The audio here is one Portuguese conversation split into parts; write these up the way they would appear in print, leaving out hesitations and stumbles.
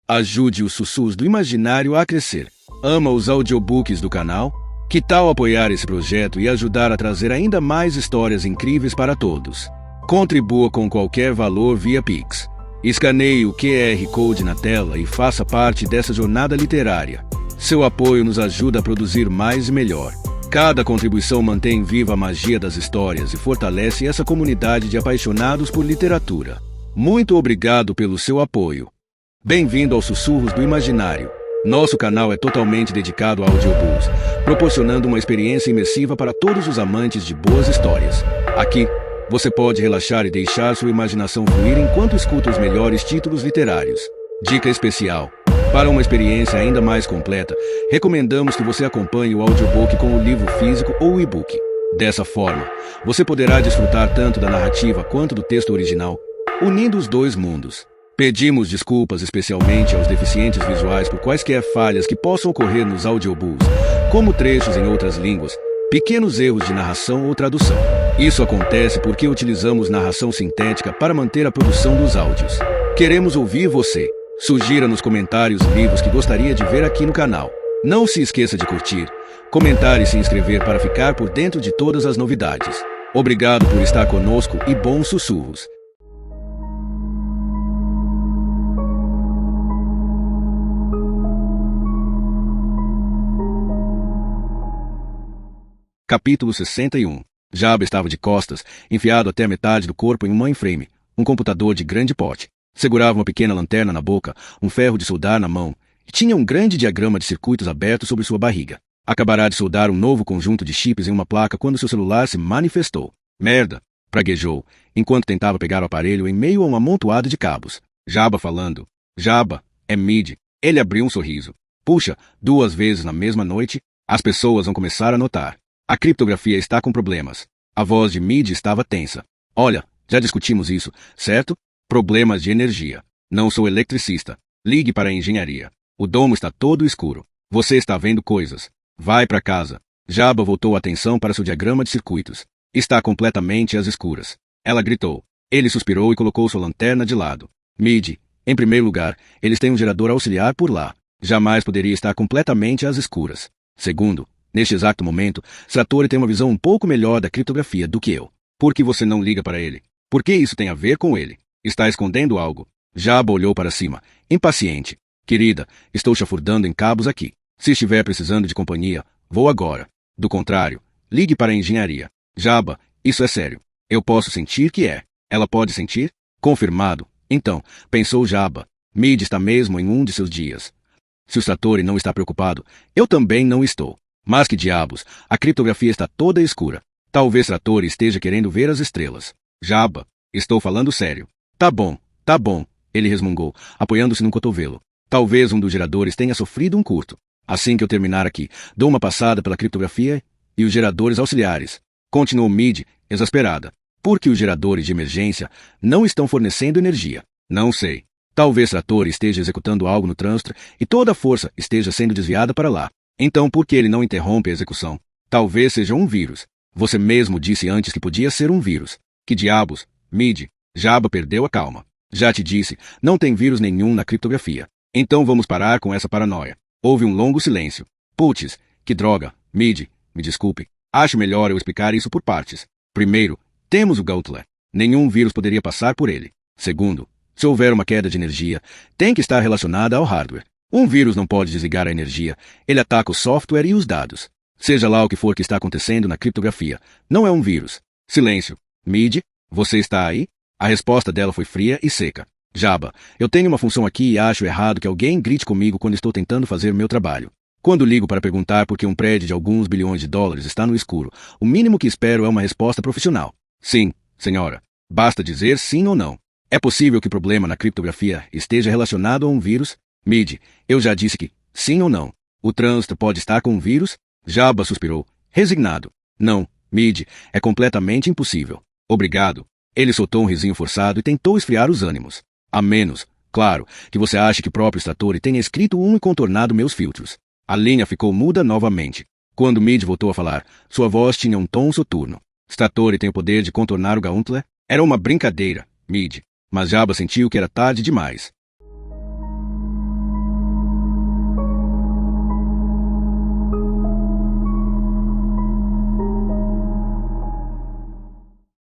Ajude os sussurros do imaginário a crescer. Ama os audiobooks do canal? Que tal apoiar esse projeto e ajudar a trazer ainda mais histórias incríveis para todos? Contribua com qualquer valor via Pix. Escaneie o QR Code na tela e faça parte dessa jornada literária. Seu apoio nos ajuda a produzir mais e melhor. Cada contribuição mantém viva a magia das histórias e fortalece essa comunidade de apaixonados por literatura. Muito obrigado pelo seu apoio. Bem-vindo aos Sussurros do Imaginário. Nosso canal é totalmente dedicado a audiobooks, proporcionando uma experiência imersiva para todos os amantes de boas histórias. Aqui, você pode relaxar e deixar sua imaginação fluir enquanto escuta os melhores títulos literários. Dica especial: para uma experiência ainda mais completa, recomendamos que você acompanhe o audiobook com o livro físico ou o e-book. Dessa forma, você poderá desfrutar tanto da narrativa quanto do texto original, unindo os dois mundos. Pedimos desculpas especialmente aos deficientes visuais por quaisquer falhas que possam ocorrer nos audiobooks, como trechos em outras línguas, pequenos erros de narração ou tradução. Isso acontece porque utilizamos narração sintética para manter a produção dos áudios. Queremos ouvir você. Sugira nos comentários livros que gostaria de ver aqui no canal. Não se esqueça de curtir, comentar e se inscrever para ficar por dentro de todas as novidades. Obrigado por estar conosco e bons sussurros. Capítulo 61. Jabba estava de costas, enfiado até a metade do corpo em um mainframe, um computador de grande porte. Segurava uma pequena lanterna na boca, um ferro de soldar na mão, e tinha um grande diagrama de circuitos aberto sobre sua barriga. Acabará de soldar um novo conjunto de chips em uma placa quando seu celular se manifestou. Merda! Praguejou, enquanto tentava pegar o aparelho em meio a um amontoado de cabos. Jabba falando. Jabba, é Mid. Ele abriu um sorriso. Puxa, 2 vezes na mesma noite, as pessoas vão começar a notar. A criptografia está com problemas. A voz de Mid estava tensa. Olha, já discutimos isso, certo? Problemas de energia. Não sou eletricista. Ligue para a engenharia. O domo está todo escuro. Você está vendo coisas. Vai para casa. Jabba voltou a atenção para seu diagrama de circuitos. Está completamente às escuras. Ela gritou. Ele suspirou e colocou sua lanterna de lado. Mid, em primeiro lugar, eles têm um gerador auxiliar por lá. Jamais poderia estar completamente às escuras. Segundo, neste exato momento, Satori tem uma visão um pouco melhor da criptografia do que eu. Por que você não liga para ele? Por que isso tem a ver com ele? Está escondendo algo? Jabba olhou para cima, impaciente. Querida, estou chafurdando em cabos aqui. Se estiver precisando de companhia, vou agora. Do contrário, ligue para a engenharia. Jabba, isso é sério. Eu posso sentir que é. Ela pode sentir? Confirmado. Então, pensou Jabba. Mid está mesmo em um de seus dias. Se o Satori não está preocupado, eu também não estou. Mas que diabos, a criptografia está toda escura. Talvez Satori esteja querendo ver as estrelas. Jabba, estou falando sério. Tá bom, ele resmungou, apoiando-se num cotovelo. Talvez um dos geradores tenha sofrido um curto. Assim que eu terminar aqui, dou uma passada pela criptografia e os geradores auxiliares. Continuou Mid, exasperada. Por que os geradores de emergência não estão fornecendo energia? Não sei. Talvez Satori esteja executando algo no transistor e toda a força esteja sendo desviada para lá. Então por que ele não interrompe a execução? Talvez seja um vírus. Você mesmo disse antes que podia ser um vírus. Que diabos? Mid. Jabba perdeu a calma. Já te disse, não tem vírus nenhum na criptografia. Então vamos parar com essa paranoia. Houve um longo silêncio. Putz, que droga. Mid, me desculpe. Acho melhor eu explicar isso por partes. Primeiro, temos o Gauntlet. Nenhum vírus poderia passar por ele. Segundo, se houver uma queda de energia, tem que estar relacionada ao hardware. Um vírus não pode desligar a energia, ele ataca o software e os dados. Seja lá o que for que está acontecendo na criptografia, não é um vírus. Silêncio. Mid, você está aí? A resposta dela foi fria e seca. Jabba, eu tenho uma função aqui e acho errado que alguém grite comigo quando estou tentando fazer meu trabalho. Quando ligo para perguntar por que um prédio de alguns bilhões de dólares está no escuro, o mínimo que espero é uma resposta profissional. Sim, senhora. Basta dizer sim ou não. É possível que o problema na criptografia esteja relacionado a um vírus? Mid, eu já disse que, sim ou não. O trânsito pode estar com um vírus? Jabba suspirou, resignado. Não, Mid, é completamente impossível. Obrigado. Ele soltou um risinho forçado e tentou esfriar os ânimos. A menos, claro, que você ache que o próprio Satori tenha escrito e contornado meus filtros. A linha ficou muda novamente. Quando Mid voltou a falar, sua voz tinha um tom soturno. Satori tem o poder de contornar o Gauntlet? Era uma brincadeira, Mid. Mas Jabba sentiu que era tarde demais.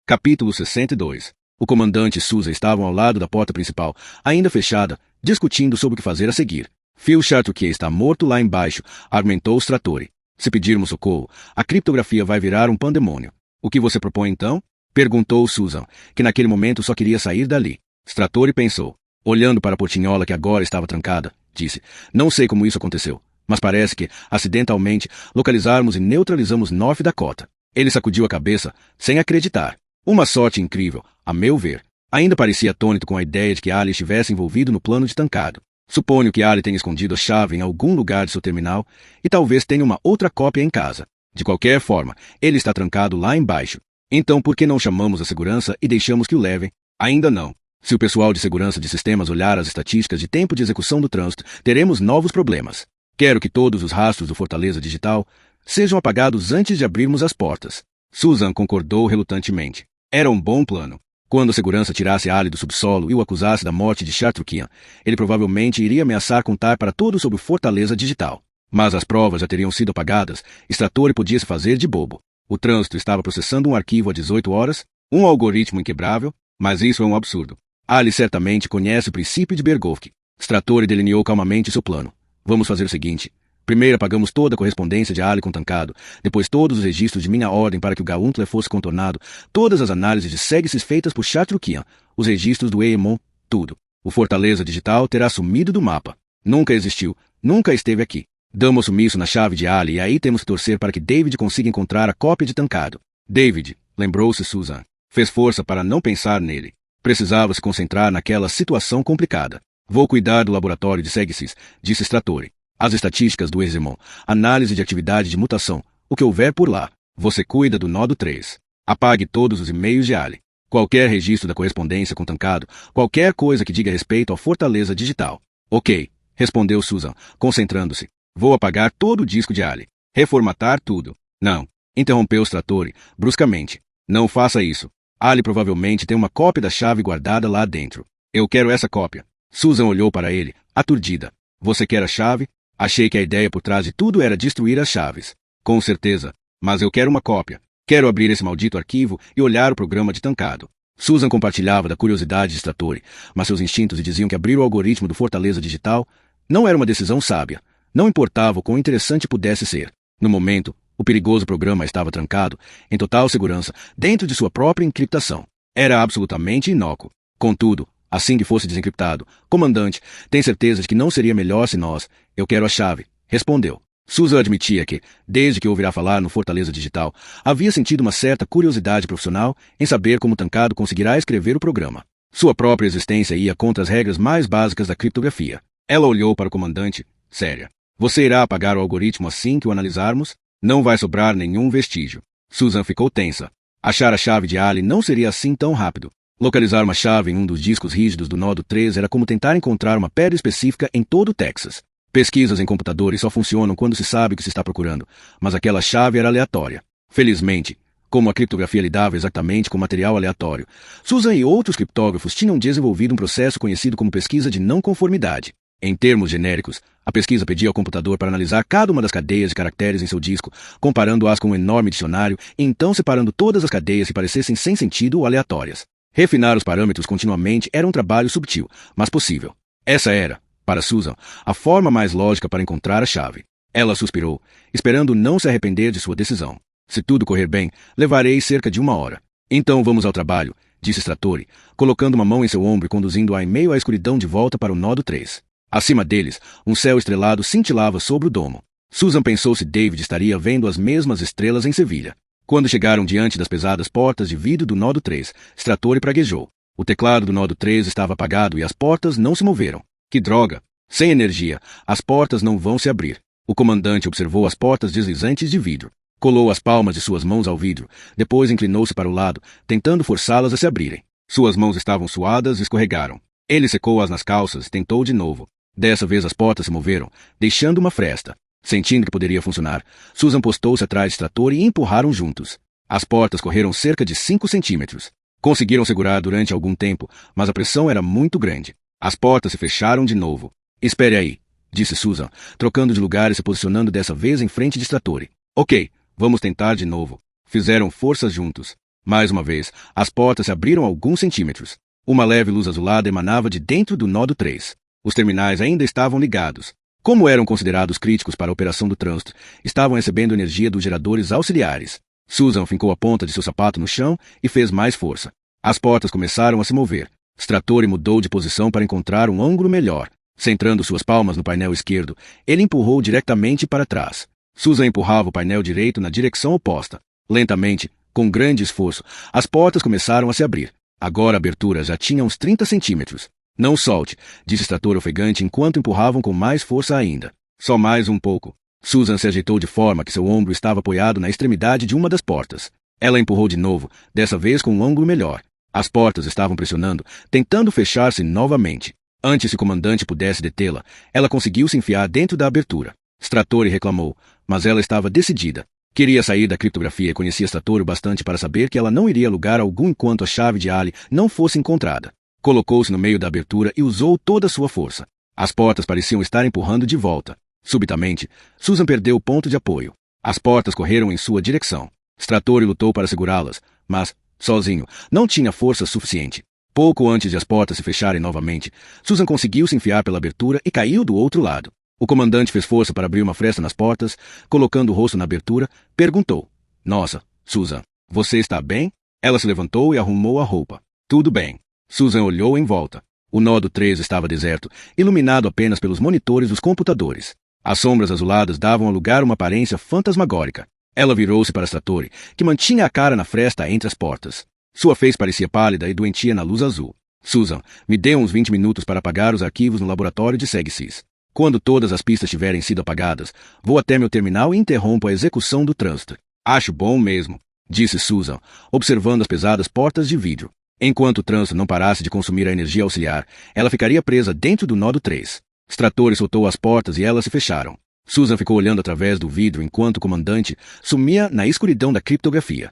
Capítulo 62. O comandante e Susan estavam ao lado da porta principal, ainda fechada, discutindo sobre o que fazer a seguir. Phil Chartreux está morto lá embaixo, argumentou Stratori. Se pedirmos socorro, a criptografia vai virar um pandemônio. O que você propõe então? Perguntou Susan, que naquele momento só queria sair dali. Stratori pensou. Olhando para a portinhola que agora estava trancada, disse, não sei como isso aconteceu, mas parece que, acidentalmente, localizarmos e neutralizamos North Dakota. Ele sacudiu a cabeça, sem acreditar. Uma sorte incrível, a meu ver. Ainda parecia atônito com a ideia de que Ali estivesse envolvido no plano de Tancado. Suponho que Ali tenha escondido a chave em algum lugar de seu terminal e talvez tenha uma outra cópia em casa. De qualquer forma, ele está trancado lá embaixo. Então por que não chamamos a segurança e deixamos que o levem? Ainda não. Se o pessoal de segurança de sistemas olhar as estatísticas de tempo de execução do trânsito, teremos novos problemas. Quero que todos os rastros do Fortaleza Digital sejam apagados antes de abrirmos as portas. Susan concordou relutantemente. Era um bom plano. Quando a segurança tirasse Ali do subsolo e o acusasse da morte de Chartreux, ele provavelmente iria ameaçar contar para todos sobre o Fortaleza Digital. Mas as provas já teriam sido apagadas, Stratori podia se fazer de bobo. O trânsito estava processando um arquivo a 18 horas, um algoritmo inquebrável, mas isso é um absurdo. Ali certamente conhece o princípio de Bergolf. Stratori delineou calmamente seu plano. Vamos fazer o seguinte. Primeiro apagamos toda a correspondência de Ali com Tancado, depois todos os registros de minha ordem para que o Gauntlet fosse contornado, todas as análises de Segsys feitas por Chartreux, os registros do EMON, tudo. O Fortaleza Digital terá sumido do mapa. Nunca existiu, nunca esteve aqui. Damos sumiço na chave de Ali e aí temos que torcer para que David consiga encontrar a cópia de Tancado. David, lembrou-se Susan, fez força para não pensar nele. Precisava se concentrar naquela situação complicada. Vou cuidar do laboratório de Segsys, disse Stratori. As estatísticas do Exemon, análise de atividade de mutação, o que houver por lá. Você cuida do Nodo 3. Apague todos os e-mails de Ali. Qualquer registro da correspondência com Tancado, qualquer coisa que diga respeito ao Fortaleza Digital. Ok, respondeu Susan, concentrando-se. Vou apagar todo o disco de Ali. Reformatar tudo. Não, interrompeu Stratori, bruscamente. Não faça isso. Ali provavelmente tem uma cópia da chave guardada lá dentro. Eu quero essa cópia. Susan olhou para ele, aturdida. Você quer a chave? Achei que a ideia por trás de tudo era destruir as chaves. Com certeza. Mas eu quero uma cópia. Quero abrir esse maldito arquivo e olhar o programa de Tancado. Susan compartilhava da curiosidade de Stratori, mas seus instintos lhe diziam que abrir o algoritmo do Fortaleza Digital não era uma decisão sábia. Não importava o quão interessante pudesse ser. No momento, o perigoso programa estava trancado, em total segurança, dentro de sua própria encriptação. Era absolutamente inócuo. Contudo, assim que fosse desencriptado, comandante, tem certeza de que não seria melhor se nós... Eu quero a chave, respondeu. Susan admitia que, desde que ouvirá falar no Fortaleza Digital, havia sentido uma certa curiosidade profissional em saber como Tancado conseguirá escrever o programa. Sua própria existência ia contra as regras mais básicas da criptografia. Ela olhou para o comandante, séria. Você irá apagar o algoritmo assim que o analisarmos? Não vai sobrar nenhum vestígio. Susan ficou tensa. Achar a chave de Ali não seria assim tão rápido. Localizar uma chave em um dos discos rígidos do Nodo 3 era como tentar encontrar uma pedra específica em todo o Texas. Pesquisas em computadores só funcionam quando se sabe o que se está procurando, mas aquela chave era aleatória. Felizmente, como a criptografia lidava exatamente com material aleatório, Susan e outros criptógrafos tinham desenvolvido um processo conhecido como pesquisa de não conformidade. Em termos genéricos, a pesquisa pedia ao computador para analisar cada uma das cadeias de caracteres em seu disco, comparando-as com um enorme dicionário e então separando todas as cadeias que parecessem sem sentido ou aleatórias. Refinar os parâmetros continuamente era um trabalho subtil, mas possível. Essa era, para Susan, a forma mais lógica para encontrar a chave. Ela suspirou, esperando não se arrepender de sua decisão. Se tudo correr bem, levarei cerca de 1 hora. Então vamos ao trabalho, disse Stratori, colocando uma mão em seu ombro e conduzindo-a em meio à escuridão de volta para o Nodo 3. Acima deles, um céu estrelado cintilava sobre o domo. Susan pensou se David estaria vendo as mesmas estrelas em Sevilha. Quando chegaram diante das pesadas portas de vidro do Nodo 3, Stratori praguejou. O teclado do Nodo 3 estava apagado e as portas não se moveram. Que droga! Sem energia, as portas não vão se abrir. O comandante observou as portas deslizantes de vidro. Colou as palmas de suas mãos ao vidro, depois inclinou-se para o lado, tentando forçá-las a se abrirem. Suas mãos estavam suadas e escorregaram. Ele secou-as nas calças e tentou de novo. Dessa vez as portas se moveram, deixando uma fresta. Sentindo que poderia funcionar, Susan postou-se atrás de Stratori e empurraram juntos. As portas correram cerca de 5 centímetros. Conseguiram segurar durante algum tempo, mas a pressão era muito grande. As portas se fecharam de novo. Espere aí, disse Susan, trocando de lugar e se posicionando dessa vez em frente de Stratori. Ok, vamos tentar de novo. Fizeram forças juntos. Mais uma vez, as portas se abriram alguns centímetros. Uma leve luz azulada emanava de dentro do nó do 3. Os terminais ainda estavam ligados. Como eram considerados críticos para a operação do trânsito, estavam recebendo energia dos geradores auxiliares. Susan fincou a ponta de seu sapato no chão e fez mais força. As portas começaram a se mover. Strattori mudou de posição para encontrar um ângulo melhor. Centrando suas palmas no painel esquerdo, ele empurrou diretamente para trás. Susan empurrava o painel direito na direção oposta. Lentamente, com grande esforço, as portas começaram a se abrir. Agora a abertura já tinha uns 30 centímetros. Não solte, disse Strattori ofegante enquanto empurravam com mais força ainda. Só mais um pouco. Susan se ajeitou de forma que seu ombro estava apoiado na extremidade de uma das portas. Ela empurrou de novo, dessa vez com um ângulo melhor. As portas estavam pressionando, tentando fechar-se novamente. Antes que o comandante pudesse detê-la, ela conseguiu se enfiar dentro da abertura. Strattori reclamou, mas ela estava decidida. Queria sair da criptografia e conhecia Strattori o bastante para saber que ela não iria a lugar algum enquanto a chave de Ali não fosse encontrada. Colocou-se no meio da abertura e usou toda a sua força. As portas pareciam estar empurrando de volta. Subitamente, Susan perdeu o ponto de apoio. As portas correram em sua direção. Strattori lutou para segurá-las, mas, sozinho, não tinha força suficiente. Pouco antes de as portas se fecharem novamente, Susan conseguiu se enfiar pela abertura e caiu do outro lado. O comandante fez força para abrir uma fresta nas portas, colocando o rosto na abertura, perguntou: "Nossa, Susan, você está bem?" Ela se levantou e arrumou a roupa. "Tudo bem." Susan olhou em volta. O nó do 3 estava deserto, iluminado apenas pelos monitores dos computadores. As sombras azuladas davam ao lugar uma aparência fantasmagórica. Ela virou-se para Strattori, que mantinha a cara na fresta entre as portas. Sua face parecia pálida e doentia na luz azul. "Susan, me dê uns 20 minutos para apagar os arquivos no laboratório de SegSys. Quando todas as pistas tiverem sido apagadas, vou até meu terminal e interrompo a execução do trânsito." "Acho bom mesmo", disse Susan, observando as pesadas portas de vidro. Enquanto o trânsito não parasse de consumir a energia auxiliar, ela ficaria presa dentro do nó do 3. Strattori soltou as portas e elas se fecharam. Susan ficou olhando através do vidro enquanto o comandante sumia na escuridão da criptografia.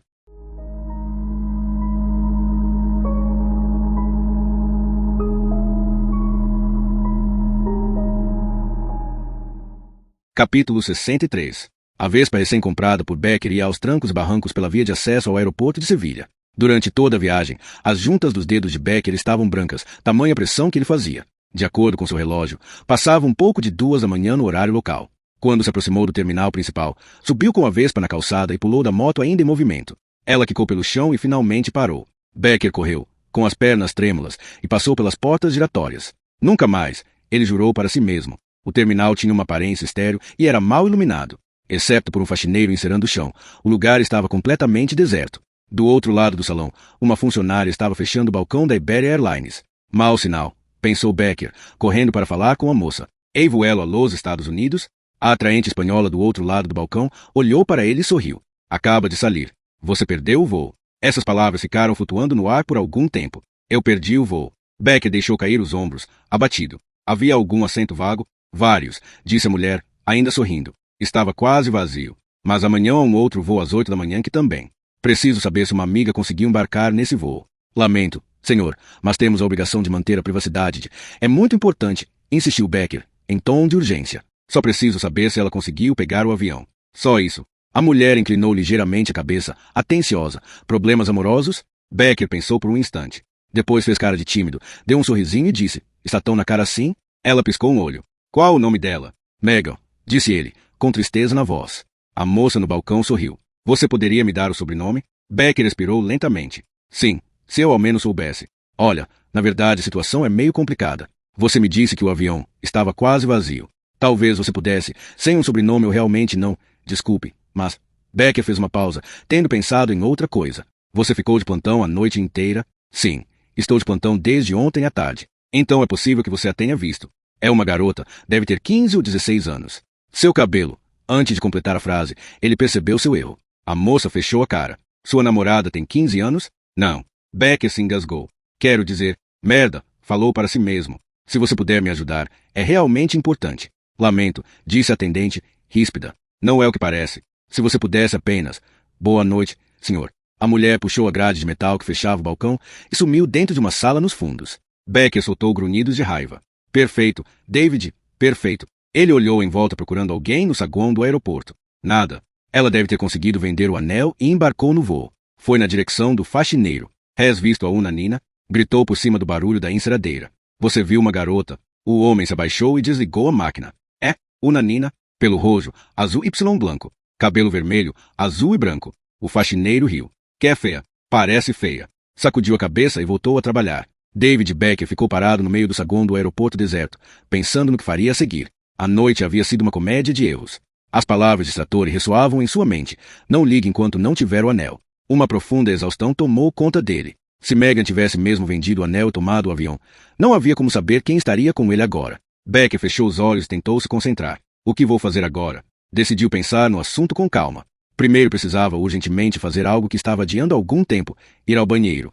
Capítulo 63. A Vespa recém-comprada por Becker ia aos trancos e barrancos pela via de acesso ao aeroporto de Sevilha. Durante toda a viagem, as juntas dos dedos de Becker estavam brancas, tamanha pressão que ele fazia. De acordo com seu relógio, passava um pouco de 2 da manhã no horário local. Quando se aproximou do terminal principal, subiu com a Vespa na calçada e pulou da moto ainda em movimento. Ela quicou pelo chão e finalmente parou. Becker correu, com as pernas trêmulas, e passou pelas portas giratórias. Nunca mais, ele jurou para si mesmo. O terminal tinha uma aparência estéril e era mal iluminado. Exceto por um faxineiro encerando o chão, o lugar estava completamente deserto. Do outro lado do salão, uma funcionária estava fechando o balcão da Iberia Airlines. Mau sinal, pensou Becker, correndo para falar com a moça. "Ei, vuelo a los Estados Unidos?" A atraente espanhola do outro lado do balcão olhou para ele e sorriu. "Acaba de sair. Você perdeu o voo." Essas palavras ficaram flutuando no ar por algum tempo. "Eu perdi o voo." Becker deixou cair os ombros, abatido. "Havia algum assento vago?" "Vários", disse a mulher, ainda sorrindo. "Estava quase vazio. Mas amanhã há um outro voo às 8 da manhã que também. Preciso saber se uma amiga conseguiu embarcar nesse voo." "Lamento, senhor, mas temos a obrigação de manter a privacidade. É muito importante", insistiu Becker, em tom de urgência. "Só preciso saber se ela conseguiu pegar o avião. Só isso." A mulher inclinou ligeiramente a cabeça, atenciosa. "Problemas amorosos?" Becker pensou por um instante. Depois fez cara de tímido, deu um sorrisinho e disse: "Está tão na cara assim?" Ela piscou um olho. "Qual o nome dela?" "Megan", disse ele, com tristeza na voz. A moça no balcão sorriu. "Você poderia me dar o sobrenome?" Becker expirou lentamente. "Sim, se eu ao menos soubesse. Olha, na verdade a situação é meio complicada. Você me disse que o avião estava quase vazio. Talvez você pudesse, sem um sobrenome eu realmente não... Desculpe, mas..." Becker fez uma pausa, tendo pensado em outra coisa. "Você ficou de plantão a noite inteira?" "Sim, estou de plantão desde ontem à tarde. Então é possível que você a tenha visto. É uma garota, deve ter 15 ou 16 anos. Seu cabelo..." Antes de completar a frase, ele percebeu seu erro. A moça fechou a cara. "Sua namorada tem 15 anos?" "Não." Becker se engasgou. "Quero dizer, merda", falou para si mesmo. "Se você puder me ajudar, é realmente importante." "Lamento", disse a atendente, ríspida. "Não é o que parece. Se você pudesse apenas..." "Boa noite, senhor." A mulher puxou a grade de metal que fechava o balcão e sumiu dentro de uma sala nos fundos. Becker soltou grunhidos de raiva. "Perfeito, David, perfeito." Ele olhou em volta procurando alguém no saguão do aeroporto. Nada. Ela deve ter conseguido vender o anel e embarcou no voo. Foi na direção do faxineiro. Has visto a Una Nina? Gritou por cima do barulho da enceradeira. Você viu uma garota? O homem se abaixou e desligou a máquina. É, Una Nina, pelo rojo, azul y branco, cabelo vermelho, azul e branco. O faxineiro riu. Que é feia? Parece feia. Sacudiu a cabeça e voltou a trabalhar. David Becker ficou parado no meio do saguão do aeroporto deserto, pensando no que faria a seguir. A noite havia sido uma comédia de erros. As palavras de Satori ressoavam em sua mente. Não ligue enquanto não tiver o anel. Uma profunda exaustão tomou conta dele. Se Megan tivesse mesmo vendido o anel e tomado o avião, não havia como saber quem estaria com ele agora. Becker fechou os olhos e tentou se concentrar. O que vou fazer agora? Decidiu pensar no assunto com calma. Primeiro precisava urgentemente fazer algo que estava adiando há algum tempo, ir ao banheiro.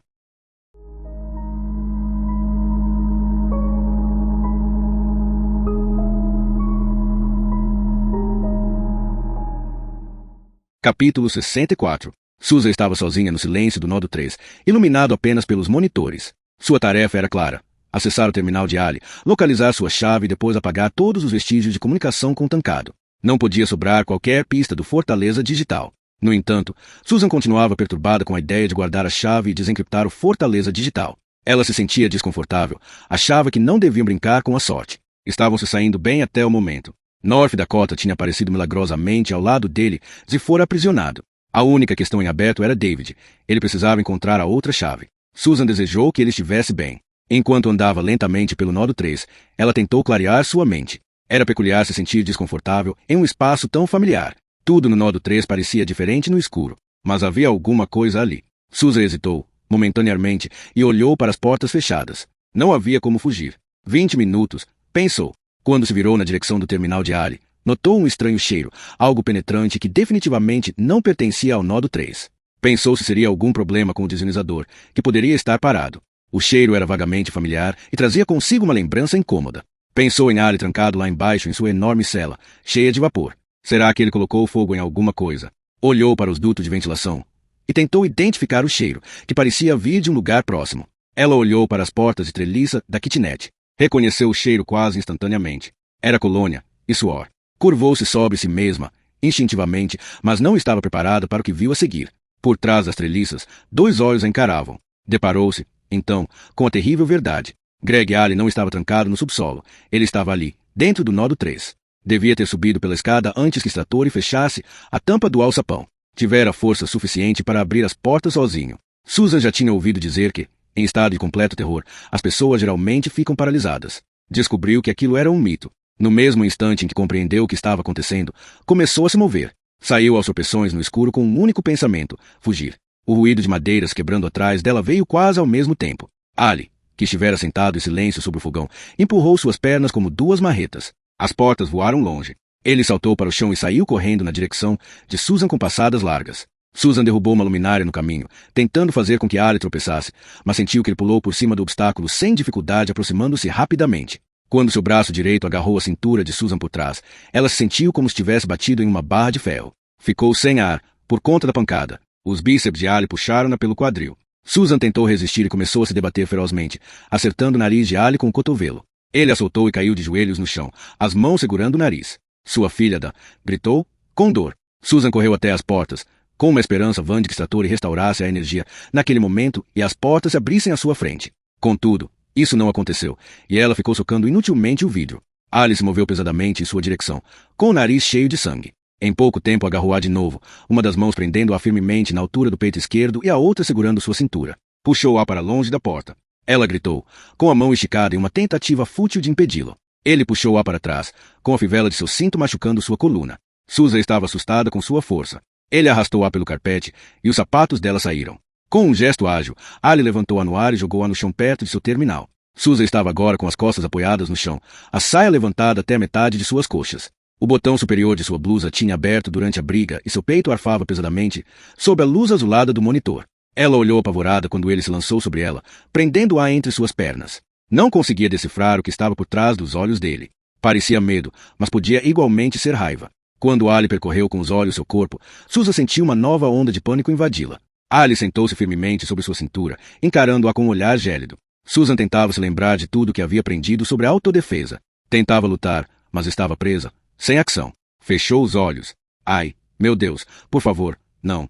Capítulo 64. Susan estava sozinha no silêncio do Nodo 3, iluminado apenas pelos monitores. Sua tarefa era clara: acessar o terminal de Ali, localizar sua chave e depois apagar todos os vestígios de comunicação com o Tancado. Não podia sobrar qualquer pista do Fortaleza Digital. No entanto, Susan continuava perturbada com a ideia de guardar a chave e desencriptar o Fortaleza Digital. Ela se sentia desconfortável, achava que não deviam brincar com a sorte. Estavam se saindo bem até o momento. North Dakota tinha aparecido milagrosamente ao lado dele e fora aprisionado. A única questão em aberto era David. Ele precisava encontrar a outra chave. Susan desejou que ele estivesse bem. Enquanto andava lentamente pelo Nodo 3, ela tentou clarear sua mente. Era peculiar se sentir desconfortável em um espaço tão familiar. Tudo no Nodo 3 parecia diferente no escuro, mas havia alguma coisa ali. Susan hesitou, momentaneamente, e olhou para as portas fechadas. Não havia como fugir. 20 minutos, pensou. Quando se virou na direção do terminal de Ali, notou um estranho cheiro, algo penetrante que definitivamente não pertencia ao Nodo 3. Pensou se seria algum problema com o desionizador, que poderia estar parado. O cheiro era vagamente familiar e trazia consigo uma lembrança incômoda. Pensou em Ali trancado lá embaixo em sua enorme cela, cheia de vapor. Será que ele colocou fogo em alguma coisa? Olhou para os dutos de ventilação e tentou identificar o cheiro, que parecia vir de um lugar próximo. Ela olhou para as portas de treliça da kitnet. Reconheceu o cheiro quase instantaneamente. Era colônia e suor. Curvou-se sobre si mesma, instintivamente, mas não estava preparada para o que viu a seguir. Por trás das treliças, 2 olhos a encaravam. Deparou-se, então, com a terrível verdade. Greg Allen não estava trancado no subsolo. Ele estava ali, dentro do Nodo 3. Devia ter subido pela escada antes que Satori fechasse a tampa do alçapão. Tivera força suficiente para abrir as portas sozinho. Susan já tinha ouvido dizer que, em estado de completo terror, as pessoas geralmente ficam paralisadas. Descobriu que aquilo era um mito. No mesmo instante em que compreendeu o que estava acontecendo, começou a se mover. Saiu aos tropeções no escuro com um único pensamento: fugir. O ruído de madeiras quebrando atrás dela veio quase ao mesmo tempo. Ali, que estivera sentado em silêncio sobre o fogão, empurrou suas pernas como 2 marretas. As portas voaram longe. Ele saltou para o chão e saiu correndo na direção de Susan com passadas largas. Susan derrubou uma luminária no caminho, tentando fazer com que Ali tropeçasse, mas sentiu que ele pulou por cima do obstáculo sem dificuldade, aproximando-se rapidamente. Quando seu braço direito agarrou a cintura de Susan por trás, ela se sentiu como se tivesse batido em uma barra de ferro. Ficou sem ar, por conta da pancada. Os bíceps de Ali puxaram-na pelo quadril. Susan tentou resistir e começou a se debater ferozmente, acertando o nariz de Ali com o cotovelo. Ele a soltou e caiu de joelhos no chão, as mãos segurando o nariz. Sua filha gritou, com dor. Susan correu até as portas, com uma esperança vã de que Satori restaurasse a energia naquele momento e as portas se abrissem à sua frente. Contudo, isso não aconteceu, e ela ficou socando inutilmente o vidro. Ali se moveu pesadamente em sua direção, com o nariz cheio de sangue. Em pouco tempo agarrou-a de novo, uma das mãos prendendo-a firmemente na altura do peito esquerdo e a outra segurando sua cintura. Puxou-a para longe da porta. Ela gritou, com a mão esticada em uma tentativa fútil de impedi-lo. Ele puxou-a para trás, com a fivela de seu cinto machucando sua coluna. Susan estava assustada com sua força. Ele arrastou-a pelo carpete e os sapatos dela saíram. Com um gesto ágil, Ali levantou-a no ar e jogou-a no chão perto de seu terminal. Susan estava agora com as costas apoiadas no chão, a saia levantada até a metade de suas coxas. O botão superior de sua blusa tinha aberto durante a briga e seu peito arfava pesadamente sob a luz azulada do monitor. Ela olhou apavorada quando ele se lançou sobre ela, prendendo-a entre suas pernas. Não conseguia decifrar o que estava por trás dos olhos dele. Parecia medo, mas podia igualmente ser raiva. Quando Ali percorreu com os olhos seu corpo, Susan sentiu uma nova onda de pânico invadi-la. Ali sentou-se firmemente sobre sua cintura, encarando-a com um olhar gélido. Susan tentava se lembrar de tudo que havia aprendido sobre autodefesa. Tentava lutar, mas estava presa, sem ação. Fechou os olhos. Ai, meu Deus, por favor, não.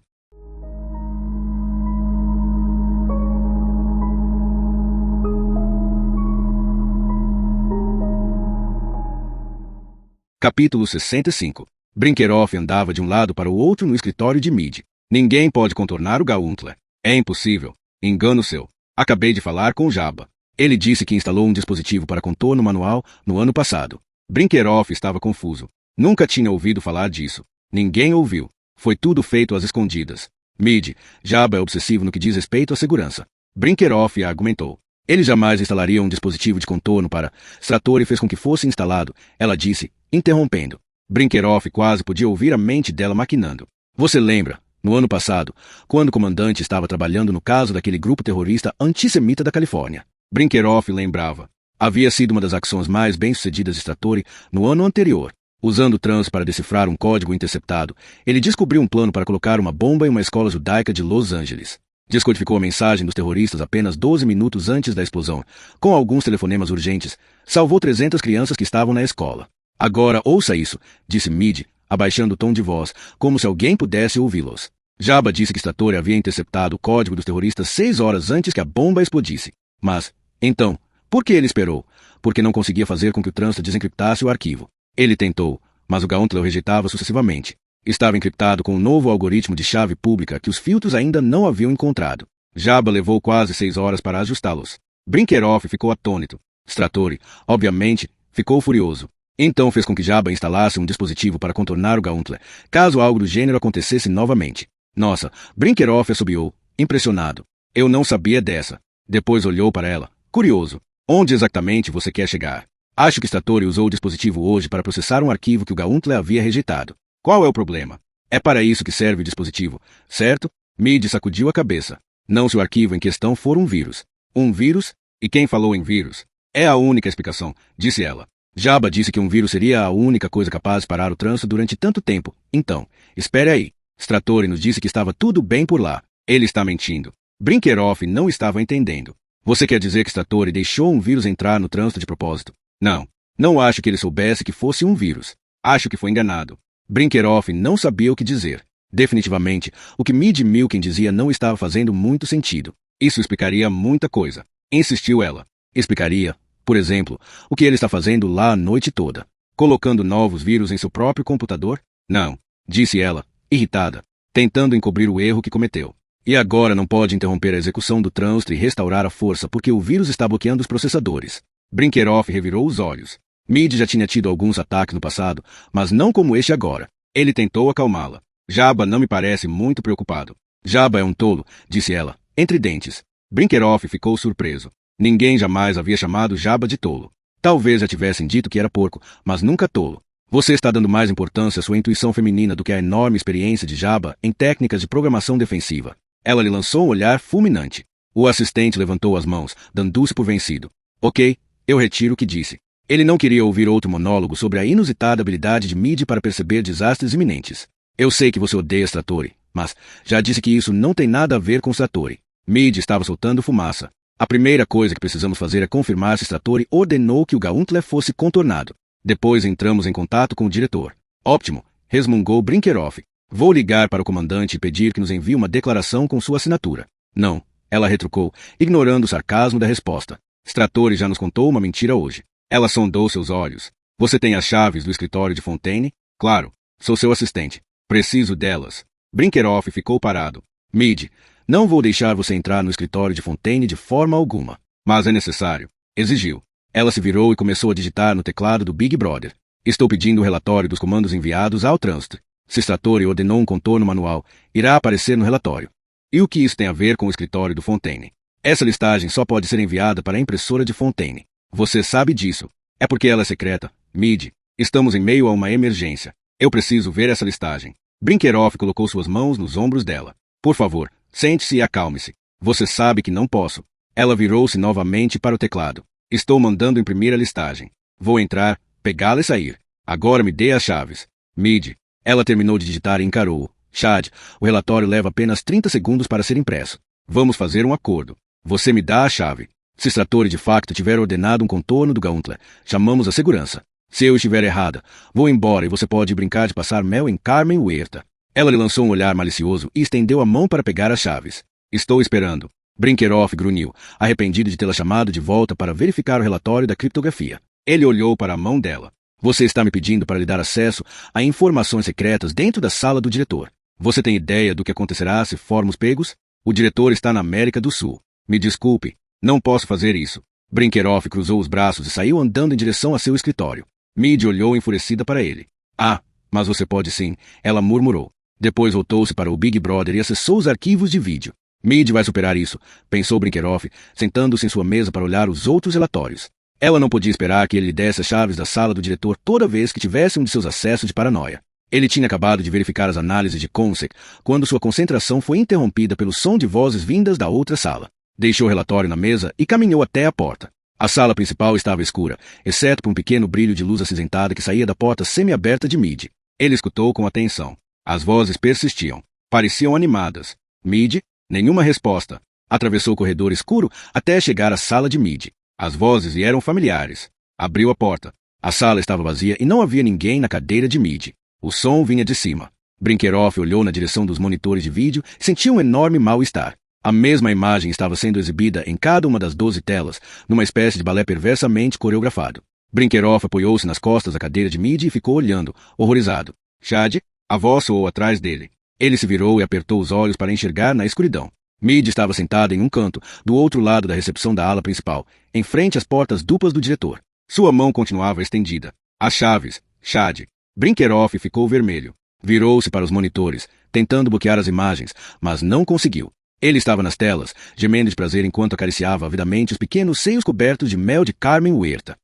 Capítulo 65. Brinkerhoff andava de um lado para o outro no escritório de Mid. Ninguém pode contornar o Gauntlet. É impossível. Engano seu. Acabei de falar com o Jabba. Ele disse que instalou um dispositivo para contorno manual no ano passado. Brinkerhoff estava confuso. Nunca tinha ouvido falar disso. Ninguém ouviu. Foi tudo feito às escondidas. Mid, Jabba é obsessivo no que diz respeito à segurança. Brinkerhoff argumentou. Ele jamais instalaria um dispositivo de contorno para... Stratori fez com que fosse instalado, ela disse, interrompendo. Brinkerhoff quase podia ouvir a mente dela maquinando. Você lembra, no ano passado, quando o comandante estava trabalhando no caso daquele grupo terrorista antissemita da Califórnia? Brinkerhoff lembrava. Havia sido uma das ações mais bem-sucedidas de Stratori no ano anterior. Usando o trans para decifrar um código interceptado, ele descobriu um plano para colocar uma bomba em uma escola judaica de Los Angeles. Descodificou a mensagem dos terroristas apenas 12 minutos antes da explosão, com alguns telefonemas urgentes. Salvou 300 crianças que estavam na escola. Agora ouça isso, disse Mid, abaixando o tom de voz, como se alguém pudesse ouvi-los. Jabba disse que Stratori havia interceptado o código dos terroristas 6 horas antes que a bomba explodisse. Mas, então, por que ele esperou? Porque não conseguia fazer com que o trânsito desencriptasse o arquivo. Ele tentou, mas o Gauntlet o rejeitava sucessivamente. Estava encriptado com um novo algoritmo de chave pública que os filtros ainda não haviam encontrado. Jabba levou quase 6 horas para ajustá-los. Brinkerhoff ficou atônito. Stratori, obviamente, ficou furioso. Então fez com que Jabba instalasse um dispositivo para contornar o Gauntlet, caso algo do gênero acontecesse novamente. Nossa, Brinkerhoff assobiou, impressionado. Eu não sabia dessa. Depois olhou para ela, curioso. Onde exatamente você quer chegar? Acho que Stratori usou o dispositivo hoje para processar um arquivo que o Gauntlet havia rejeitado. Qual é o problema? É para isso que serve o dispositivo, certo? Mid sacudiu a cabeça. Não se o arquivo em questão for um vírus. Um vírus? E quem falou em vírus? É a única explicação, disse ela. Jabba disse que um vírus seria a única coisa capaz de parar o trânsito durante tanto tempo. Então, espere aí. Stratori nos disse que estava tudo bem por lá. Ele está mentindo. Brinkerhoff não estava entendendo. Você quer dizer que Stratori deixou um vírus entrar no trânsito de propósito? Não. Não acho que ele soubesse que fosse um vírus. Acho que foi enganado. Brinkerhoff não sabia o que dizer. Definitivamente, o que Mid Milken dizia não estava fazendo muito sentido. Isso explicaria muita coisa. Insistiu ela. Explicaria, por exemplo, o que ele está fazendo lá a noite toda. Colocando novos vírus em seu próprio computador? Não, disse ela, irritada, tentando encobrir o erro que cometeu. E agora não pode interromper a execução do trânsito e restaurar a força porque o vírus está bloqueando os processadores. Brinkerhoff revirou os olhos. Mid já tinha tido alguns ataques no passado, mas não como este agora. Ele tentou acalmá-la. Jabba não me parece muito preocupado. Jabba é um tolo, disse ela, entre dentes. Brinkerhoff ficou surpreso. Ninguém jamais havia chamado Jabba de tolo. Talvez já tivessem dito que era porco, mas nunca tolo. Você está dando mais importância à sua intuição feminina do que à enorme experiência de Jabba em técnicas de programação defensiva. Ela lhe lançou um olhar fulminante. O assistente levantou as mãos, dando-se por vencido. Ok, eu retiro o que disse. Ele não queria ouvir outro monólogo sobre a inusitada habilidade de Mid para perceber desastres iminentes. Eu sei que você odeia Stratori, mas já disse que isso não tem nada a ver com Stratori. Mid estava soltando fumaça. A primeira coisa que precisamos fazer é confirmar se Stratori ordenou que o Gauntlet fosse contornado. Depois entramos em contato com o diretor. Ótimo, resmungou Brinkerhoff. Vou ligar para o comandante e pedir que nos envie uma declaração com sua assinatura. Não, ela retrucou, ignorando o sarcasmo da resposta. Stratori já nos contou uma mentira hoje. Ela sondou seus olhos. Você tem as chaves do escritório de Fontaine? Claro, sou seu assistente. Preciso delas. Brinkerhoff ficou parado. Mid, não vou deixar você entrar no escritório de Fontaine de forma alguma. Mas é necessário. Exigiu. Ela se virou e começou a digitar no teclado do Big Brother. Estou pedindo o relatório dos comandos enviados ao trânsito. Se Stratori ordenou um contorno manual, irá aparecer no relatório. E o que isso tem a ver com o escritório do Fontaine? Essa listagem só pode ser enviada para a impressora de Fontaine. Você sabe disso. É porque ela é secreta. Mid, estamos em meio a uma emergência. Eu preciso ver essa listagem. Brinkerhoff colocou suas mãos nos ombros dela. Por favor, sente-se e acalme-se. Você sabe que não posso. Ela virou-se novamente para o teclado. Estou mandando imprimir a listagem. Vou entrar, pegá-la e sair. Agora me dê as chaves. Mid. Ela terminou de digitar e encarou-o. Chad, o relatório leva apenas 30 segundos para ser impresso. Vamos fazer um acordo. Você me dá a chave. Se Stratori de facto tiver ordenado um contorno do Gauntlet, chamamos a segurança. Se eu estiver errada, vou embora e você pode brincar de passar mel em Carmen Huerta. Ela lhe lançou um olhar malicioso e estendeu a mão para pegar as chaves. Estou esperando. Brinkerhoff grunhiu, arrependido de tê-la chamado de volta para verificar o relatório da criptografia. Ele olhou para a mão dela. Você está me pedindo para lhe dar acesso a informações secretas dentro da sala do diretor. Você tem ideia do que acontecerá se formos pegos? O diretor está na América do Sul. Me desculpe, não posso fazer isso. Brinkerhoff cruzou os braços e saiu andando em direção a seu escritório. Mid olhou enfurecida para ele. Ah, mas você pode sim, ela murmurou. Depois voltou-se para o Big Brother e acessou os arquivos de vídeo. Mid vai superar isso, pensou Brinkerhoff, sentando-se em sua mesa para olhar os outros relatórios. Ela não podia esperar que ele lhe desse as chaves da sala do diretor toda vez que tivesse um de seus acessos de paranoia. Ele tinha acabado de verificar as análises de Consec quando sua concentração foi interrompida pelo som de vozes vindas da outra sala. Deixou o relatório na mesa e caminhou até a porta. A sala principal estava escura, exceto por um pequeno brilho de luz acinzentada que saía da porta semi-aberta de Mid. Ele escutou com atenção. As vozes persistiam. Pareciam animadas. Mid? Nenhuma resposta. Atravessou o corredor escuro até chegar à sala de Mid. As vozes lhe eram familiares. Abriu a porta. A sala estava vazia e não havia ninguém na cadeira de Mid. O som vinha de cima. Brinkerhoff olhou na direção dos monitores de vídeo e sentiu um enorme mal-estar. A mesma imagem estava sendo exibida em cada uma das 12 telas, numa espécie de balé perversamente coreografado. Brinkerhoff apoiou-se nas costas da cadeira de Mid e ficou olhando, horrorizado. Chad? A voz soou atrás dele. Ele se virou e apertou os olhos para enxergar na escuridão. Mid estava sentada em um canto, do outro lado da recepção da ala principal, em frente às portas duplas do diretor. Sua mão continuava estendida. As chaves. Chad. Brinkerhoff ficou vermelho. Virou-se para os monitores, tentando bloquear as imagens, mas não conseguiu. Ele estava nas telas, gemendo de prazer enquanto acariciava avidamente os pequenos seios cobertos de mel de Carmen Huerta.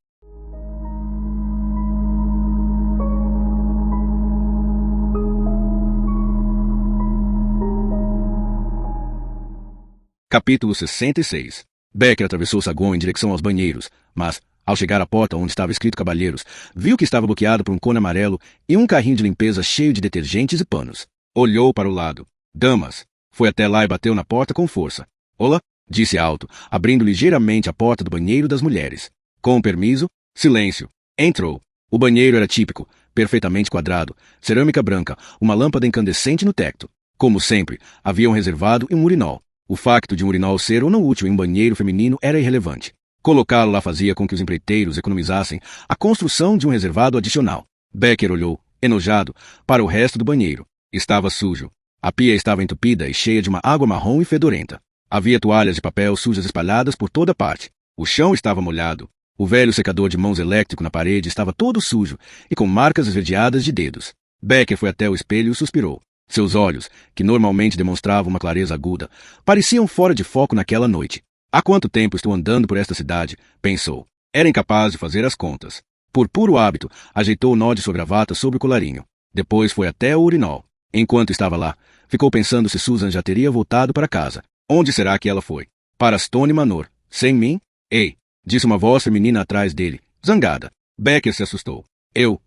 Capítulo 66. Becker atravessou o saguão em direção aos banheiros, mas, ao chegar à porta onde estava escrito Cavalheiros, viu que estava bloqueado por um cone amarelo e um carrinho de limpeza cheio de detergentes e panos. Olhou para o lado. Damas. Foi até lá e bateu na porta com força. Olá, disse alto, abrindo ligeiramente a porta do banheiro das mulheres. Com permiso, silêncio. Entrou. O banheiro era típico, perfeitamente quadrado, cerâmica branca, uma lâmpada incandescente no teto. Como sempre, havia um reservado e um urinol. O facto de um urinol ser ou não útil em um banheiro feminino era irrelevante. Colocá-lo lá fazia com que os empreiteiros economizassem a construção de um reservado adicional. Becker olhou, enojado, para o resto do banheiro. Estava sujo. A pia estava entupida e cheia de uma água marrom e fedorenta. Havia toalhas de papel sujas espalhadas por toda parte. O chão estava molhado. O velho secador de mãos elétrico na parede estava todo sujo e com marcas esverdeadas de dedos. Becker foi até o espelho e suspirou. Seus olhos, que normalmente demonstravam uma clareza aguda, pareciam fora de foco naquela noite. Há quanto tempo estou andando por esta cidade? Pensou. Era incapaz de fazer as contas. Por puro hábito, ajeitou o nó de sua gravata sobre o colarinho. Depois foi até o urinol. Enquanto estava lá, ficou pensando se Susan já teria voltado para casa. Onde será que ela foi? Para Stone Manor. Sem mim? Ei! Disse uma voz feminina atrás dele, zangada. Becker se assustou. Eu,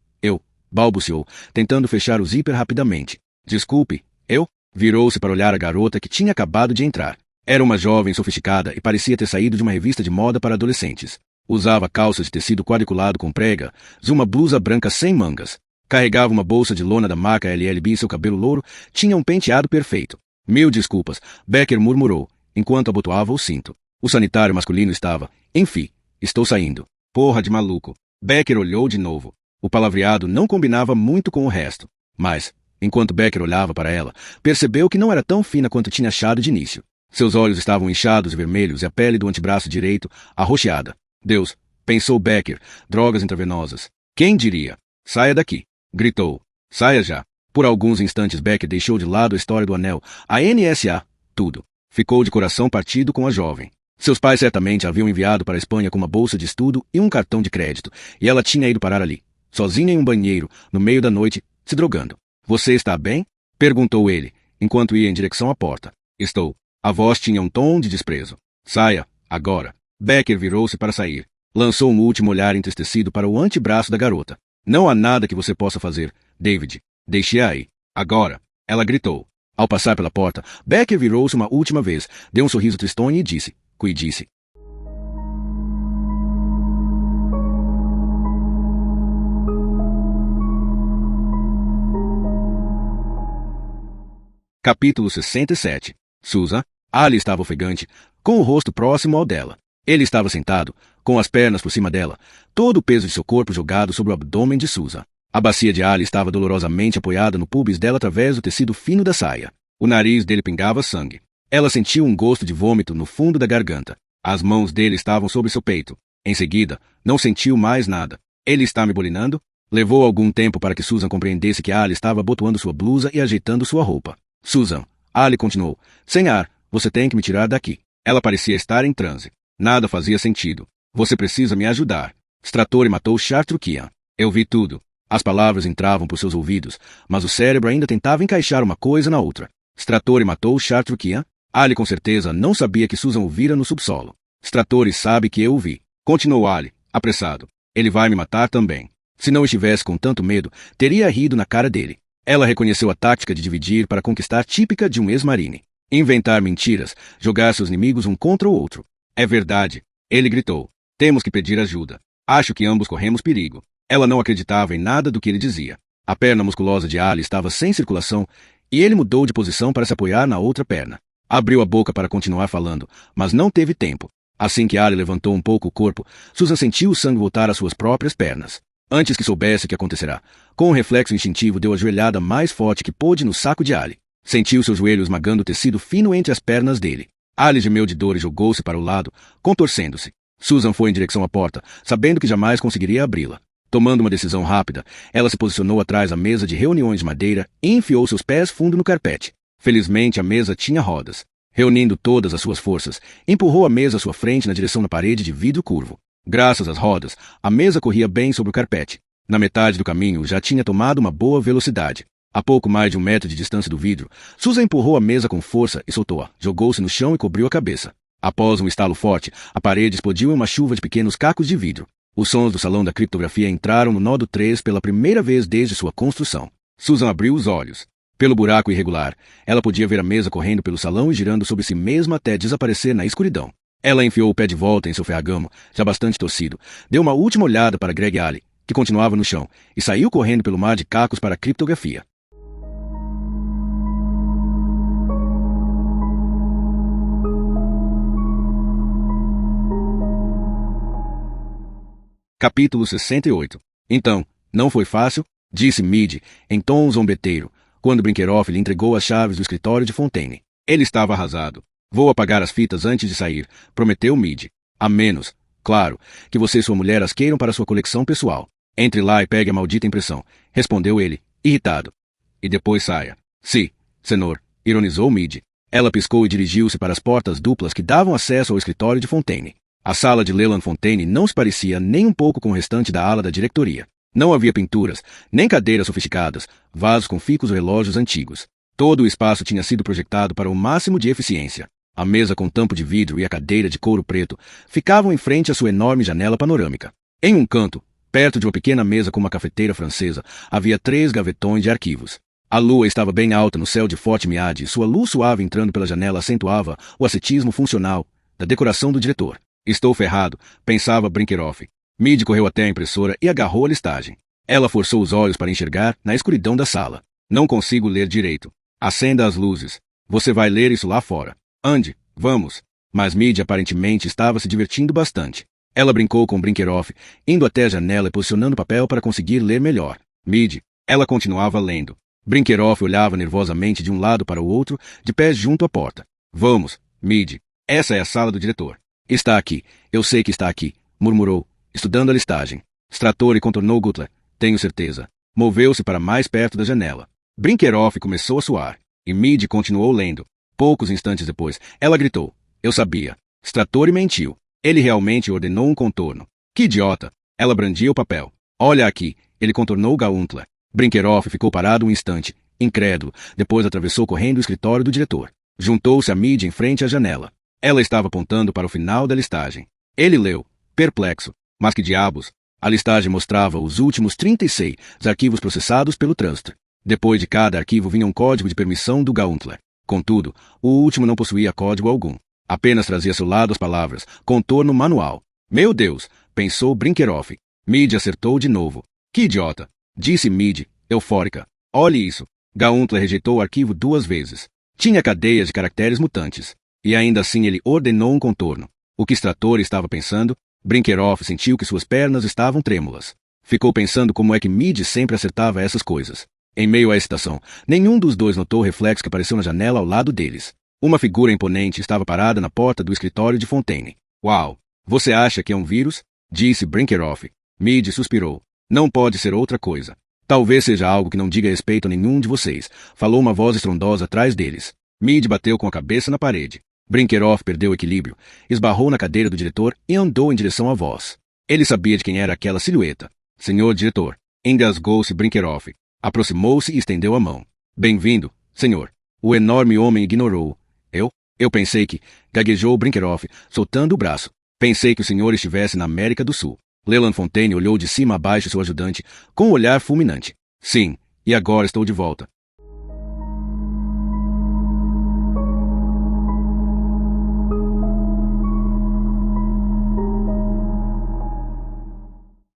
balbuciou, tentando fechar o zíper rapidamente. Desculpe, eu? Virou-se para olhar a garota que tinha acabado de entrar. Era uma jovem sofisticada e parecia ter saído de uma revista de moda para adolescentes. Usava calças de tecido quadriculado com prega, uma blusa branca sem mangas. Carregava uma bolsa de lona da marca LLB e seu cabelo louro tinha um penteado perfeito. Mil desculpas, Becker murmurou, enquanto abotoava o cinto. O sanitário masculino estava. Enfim, estou saindo. Porra de maluco. Becker olhou de novo. O palavreado não combinava muito com o resto. Mas, enquanto Becker olhava para ela, percebeu que não era tão fina quanto tinha achado de início. Seus olhos estavam inchados e vermelhos e a pele do antebraço direito arroxeada. Deus, pensou Becker, drogas intravenosas. Quem diria? Saia daqui. Gritou. Saia já. Por alguns instantes Becker deixou de lado a história do anel, a NSA, tudo. Ficou de coração partido com a jovem. Seus pais certamente a haviam enviado para a Espanha com uma bolsa de estudo e um cartão de crédito, e ela tinha ido parar ali, sozinha em um banheiro, no meio da noite, se drogando. Você está bem? Perguntou ele, enquanto ia em direção à porta. Estou. A voz tinha um tom de desprezo. Saia, agora. Becker virou-se para sair. Lançou um último olhar entristecido para o antebraço da garota. Não há nada que você possa fazer, David. Deixe-a aí. Agora. Ela gritou. Ao passar pela porta, Becker virou-se uma última vez, deu um sorriso tristonho e disse, cuide-se. Capítulo 67. Susan. Ali estava ofegante, com o rosto próximo ao dela. Ele estava sentado, com as pernas por cima dela, todo o peso de seu corpo jogado sobre o abdômen de Susan. A bacia de Ali estava dolorosamente apoiada no pubis dela através do tecido fino da saia. O nariz dele pingava sangue. Ela sentiu um gosto de vômito no fundo da garganta. As mãos dele estavam sobre seu peito. Em seguida, não sentiu mais nada. Ele está me bulinando? Levou algum tempo para que Susan compreendesse que Ali estava abotoando sua blusa e ajeitando sua roupa. Susan, Ali continuou, sem ar, você tem que me tirar daqui. Ela parecia estar em transe. Nada fazia sentido. Você precisa me ajudar. Stratori matou Chartrukian. Eu vi tudo. As palavras entravam por seus ouvidos, mas o cérebro ainda tentava encaixar uma coisa na outra. Stratori matou Chartrukian? Ali com certeza não sabia que Susan o vira no subsolo. Stratori sabe que eu o vi. Continuou Ali, apressado. Ele vai me matar também. Se não estivesse com tanto medo, teria rido na cara dele. Ela reconheceu a tática de dividir para conquistar típica de um ex-marine. Inventar mentiras, jogar seus inimigos um contra o outro. É verdade. Ele gritou. Temos que pedir ajuda. Acho que ambos corremos perigo. Ela não acreditava em nada do que ele dizia. A perna musculosa de Ali estava sem circulação e ele mudou de posição para se apoiar na outra perna. Abriu a boca para continuar falando, mas não teve tempo. Assim que Ali levantou um pouco o corpo, Susan sentiu o sangue voltar às suas próprias pernas. Antes que soubesse o que acontecerá, com um reflexo instintivo deu a joelhada mais forte que pôde no saco de Ali. Sentiu seu joelho esmagando o tecido fino entre as pernas dele. Ali gemeu de dor e jogou-se para o lado, contorcendo-se. Susan foi em direção à porta, sabendo que jamais conseguiria abri-la. Tomando uma decisão rápida, ela se posicionou atrás da mesa de reuniões de madeira e enfiou seus pés fundo no carpete. Felizmente a mesa tinha rodas. Reunindo todas as suas forças, empurrou a mesa à sua frente na direção da parede de vidro curvo. Graças às rodas, a mesa corria bem sobre o carpete. Na metade do caminho já tinha tomado uma boa velocidade. A pouco mais de 1 metro de distância do vidro, Susan empurrou a mesa com força e soltou-a. Jogou-se no chão e cobriu a cabeça. Após um estalo forte, a parede explodiu em uma chuva de pequenos cacos de vidro. Os sons do salão da criptografia entraram no nó do 3 pela primeira vez desde sua construção. Susan abriu os olhos. Pelo buraco irregular, ela podia ver a mesa correndo pelo salão e girando sobre si mesma até desaparecer na escuridão. Ela enfiou o pé de volta em seu ferragamo, já bastante torcido, deu uma última olhada para Greg Ali, que continuava no chão, e saiu correndo pelo mar de cacos para a criptografia. Capítulo 68. Então, não foi fácil? Disse Mid, em tom zombeteiro, quando Brinkerhoff lhe entregou as chaves do escritório de Fontaine. Ele estava arrasado. Vou apagar as fitas antes de sair, prometeu Mid. A menos, claro, que você e sua mulher as queiram para sua coleção pessoal. Entre lá e pegue a maldita impressão, respondeu ele, irritado. E depois saia. Sim, senhor, ironizou Mid. Ela piscou e dirigiu-se para as portas duplas que davam acesso ao escritório de Fontaine. A sala de Leland Fontaine não se parecia nem um pouco com o restante da ala da diretoria. Não havia pinturas, nem cadeiras sofisticadas, vasos com ficos ou relógios antigos. Todo o espaço tinha sido projetado para o máximo de eficiência. A mesa com tampo de vidro e a cadeira de couro preto ficavam em frente à sua enorme janela panorâmica. Em um canto, perto de uma pequena mesa com uma cafeteira francesa, havia 3 gavetões de arquivos. A lua estava bem alta no céu de Fort Meade e sua luz suave entrando pela janela acentuava o ascetismo funcional da decoração do diretor. Estou ferrado, pensava Brinkerhoff. Mid correu até a impressora e agarrou a listagem. Ela forçou os olhos para enxergar na escuridão da sala. Não consigo ler direito. Acenda as luzes. Você vai ler isso lá fora. Ande, vamos. Mas Mid aparentemente estava se divertindo bastante. Ela brincou com Brinkerhoff, indo até a janela e posicionando o papel para conseguir ler melhor. Mid, ela continuava lendo. Brinkerhoff olhava nervosamente de um lado para o outro, de pés junto à porta. Vamos, Mid. Essa é a sala do diretor. Está aqui, eu sei que está aqui, murmurou, estudando a listagem. Stratori contornou Gutler, tenho certeza. Moveu-se para mais perto da janela. Brinkerhoff começou a suar, e Mid continuou lendo. Poucos instantes depois, ela gritou. Eu sabia. Stratori mentiu. Ele realmente ordenou um contorno. Que idiota! Ela brandia o papel. Olha aqui, ele contornou Gauntler. Brinkerhoff ficou parado um instante, incrédulo, depois atravessou correndo o escritório do diretor. Juntou-se a Mid em frente à janela. Ela estava apontando para o final da listagem. Ele leu, perplexo. Mas que diabos? A listagem mostrava os últimos 36 arquivos processados pelo Trust. Depois de cada arquivo vinha um código de permissão do Gauntler. Contudo, o último não possuía código algum. Apenas trazia ao seu lado as palavras, contorno manual. Meu Deus, pensou Brinkerhoff. Mid acertou de novo. Que idiota, disse Mid, eufórica. Olhe isso. Gauntler rejeitou o arquivo 2 vezes. Tinha cadeias de caracteres mutantes. E ainda assim ele ordenou um contorno. O que Stratori estava pensando? Brinkerhoff sentiu que suas pernas estavam trêmulas. Ficou pensando como é que Mid sempre acertava essas coisas. Em meio à excitação, nenhum dos dois notou o reflexo que apareceu na janela ao lado deles. Uma figura imponente estava parada na porta do escritório de Fontaine. Uau! Você acha que é um vírus? Disse Brinkerhoff. Mid suspirou. Não pode ser outra coisa. Talvez seja algo que não diga respeito a nenhum de vocês, falou uma voz estrondosa atrás deles. Mid bateu com a cabeça na parede. Brinkerhoff perdeu o equilíbrio, esbarrou na cadeira do diretor e andou em direção à voz. Ele sabia de quem era aquela silhueta. Senhor diretor. Engasgou-se Brinkerhoff. Aproximou-se e estendeu a mão. Bem-vindo, senhor. O enorme homem ignorou. Eu pensei que... Gaguejou Brinkerhoff, soltando o braço. Pensei que o senhor estivesse na América do Sul. Leland Fontaine olhou de cima a baixo seu ajudante, com um olhar fulminante. Sim, e agora estou de volta.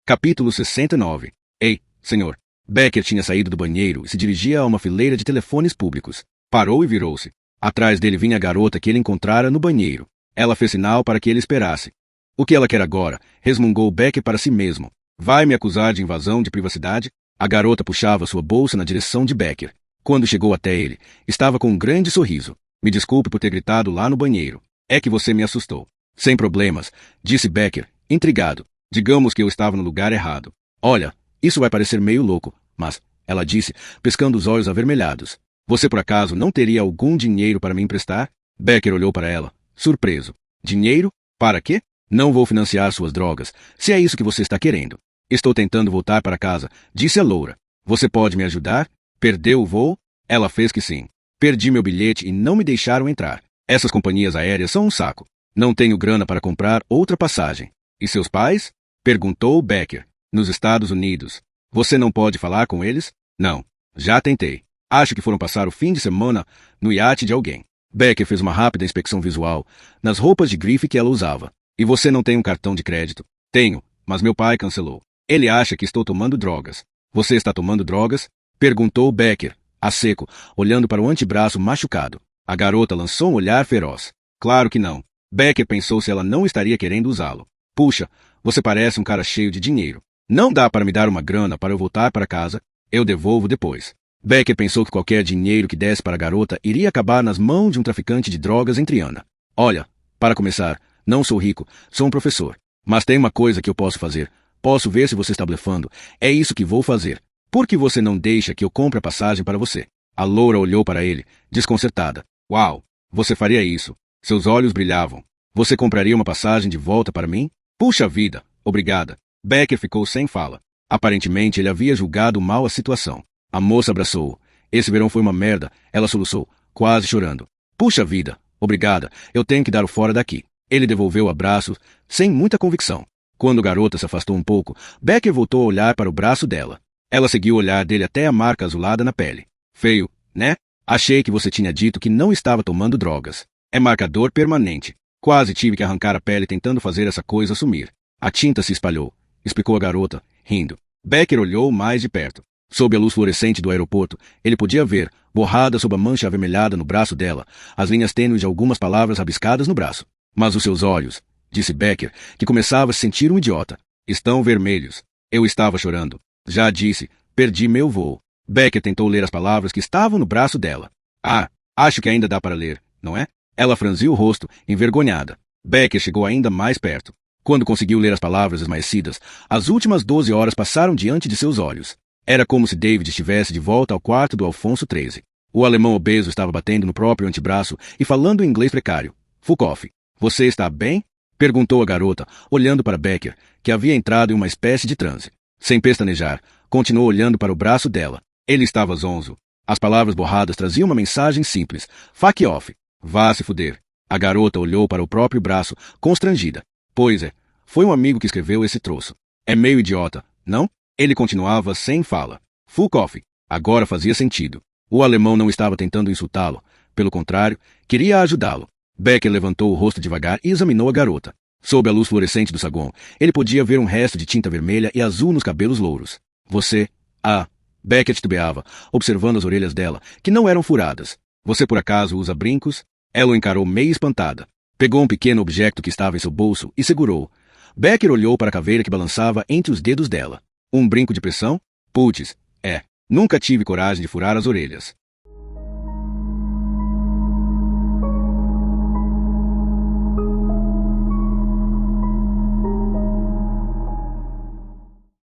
Capítulo 69. Ei, senhor. Becker tinha saído do banheiro e se dirigia a uma fileira de telefones públicos. Parou e virou-se. Atrás dele vinha a garota que ele encontrara no banheiro. Ela fez sinal para que ele esperasse. O que ela quer agora? Resmungou Becker para si mesmo. Vai me acusar de invasão de privacidade? A garota puxava sua bolsa na direção de Becker. Quando chegou até ele, estava com um grande sorriso. Me desculpe por ter gritado lá no banheiro. É que você me assustou. Sem problemas, disse Becker, intrigado. Digamos que eu estava no lugar errado. Olha, isso vai parecer meio louco, mas, ela disse, pescando os olhos avermelhados. Você por acaso não teria algum dinheiro para me emprestar? Becker olhou para ela, surpreso. Dinheiro? Para quê? Não vou financiar suas drogas, se é isso que você está querendo. Estou tentando voltar para casa, disse a loura. Você pode me ajudar? Perdeu o voo? Ela fez que sim. Perdi meu bilhete e não me deixaram entrar. Essas companhias aéreas são um saco. Não tenho grana para comprar outra passagem. E seus pais? Perguntou Becker. Nos Estados Unidos. Você não pode falar com eles? Não. Já tentei. Acho que foram passar o fim de semana no iate de alguém. Becker fez uma rápida inspeção visual nas roupas de grife que ela usava. E você não tem um cartão de crédito? Tenho, mas meu pai cancelou. Ele acha que estou tomando drogas. Você está tomando drogas? Perguntou Becker, a seco, olhando para o antebraço machucado. A garota lançou um olhar feroz. Claro que não. Becker pensou se ela não estaria querendo usá-lo. Puxa, você parece um cara cheio de dinheiro. Não dá para me dar uma grana para eu voltar para casa? Eu devolvo depois. Becker pensou que qualquer dinheiro que desse para a garota iria acabar nas mãos de um traficante de drogas em Triana. Olha, para começar, não sou rico, sou um professor. Mas tem uma coisa que eu posso fazer. Posso ver se você está blefando. É isso que vou fazer. Por que você não deixa que eu compre a passagem para você? A loura olhou para ele, desconcertada. Uau, você faria isso. Seus olhos brilhavam. Você compraria uma passagem de volta para mim? Puxa vida, obrigada. Becker ficou sem fala. Aparentemente ele havia julgado mal a situação. A moça abraçou-o. Esse verão foi uma merda, ela soluçou, quase chorando. Puxa vida, obrigada, eu tenho que dar o fora daqui. Ele devolveu o abraço, sem muita convicção. Quando a garota se afastou um pouco, Becker voltou a olhar para o braço dela. Ela seguiu o olhar dele até a marca azulada na pele. Feio, né? Achei que você tinha dito que não estava tomando drogas. É marcador permanente. Quase tive que arrancar a pele tentando fazer essa coisa sumir. A tinta se espalhou, explicou a garota, rindo. Becker olhou mais de perto. Sob a luz fluorescente do aeroporto, ele podia ver, borrada sob a mancha avermelhada no braço dela, as linhas tênues de algumas palavras rabiscadas no braço. Mas os seus olhos, disse Becker, que começava a se sentir um idiota, estão vermelhos. Eu estava chorando. Já disse, perdi meu voo. Becker tentou ler as palavras que estavam no braço dela. Ah, acho que ainda dá para ler, não é? Ela franziu o rosto, envergonhada. Becker chegou ainda mais perto. Quando conseguiu ler as palavras esmaecidas, as últimas 12 horas passaram diante de seus olhos. Era como se David estivesse de volta ao quarto do Alfonso XIII. O alemão obeso estava batendo no próprio antebraço e falando em inglês precário. Fukoff, você está bem? Perguntou a garota, olhando para Becker, que havia entrado em uma espécie de transe. Sem pestanejar, continuou olhando para o braço dela. Ele estava zonzo. As palavras borradas traziam uma mensagem simples. Fuck off. Vá se fuder. A garota olhou para o próprio braço, constrangida. Pois é, foi um amigo que escreveu esse troço. É meio idiota, não? Ele continuava sem fala. Fuck off. Agora fazia sentido. O alemão não estava tentando insultá-lo. Pelo contrário, queria ajudá-lo. Becker levantou o rosto devagar e examinou a garota. Sob a luz fluorescente do saguão, ele podia ver um resto de tinta vermelha e azul nos cabelos louros. Você... Ah... Becker titubeava, observando as orelhas dela, que não eram furadas. Você por acaso usa brincos? Ela o encarou meio espantada. Pegou um pequeno objeto que estava em seu bolso e segurou. Becker olhou para a caveira que balançava entre os dedos dela. Um brinco de pressão? Puts, é. Nunca tive coragem de furar as orelhas.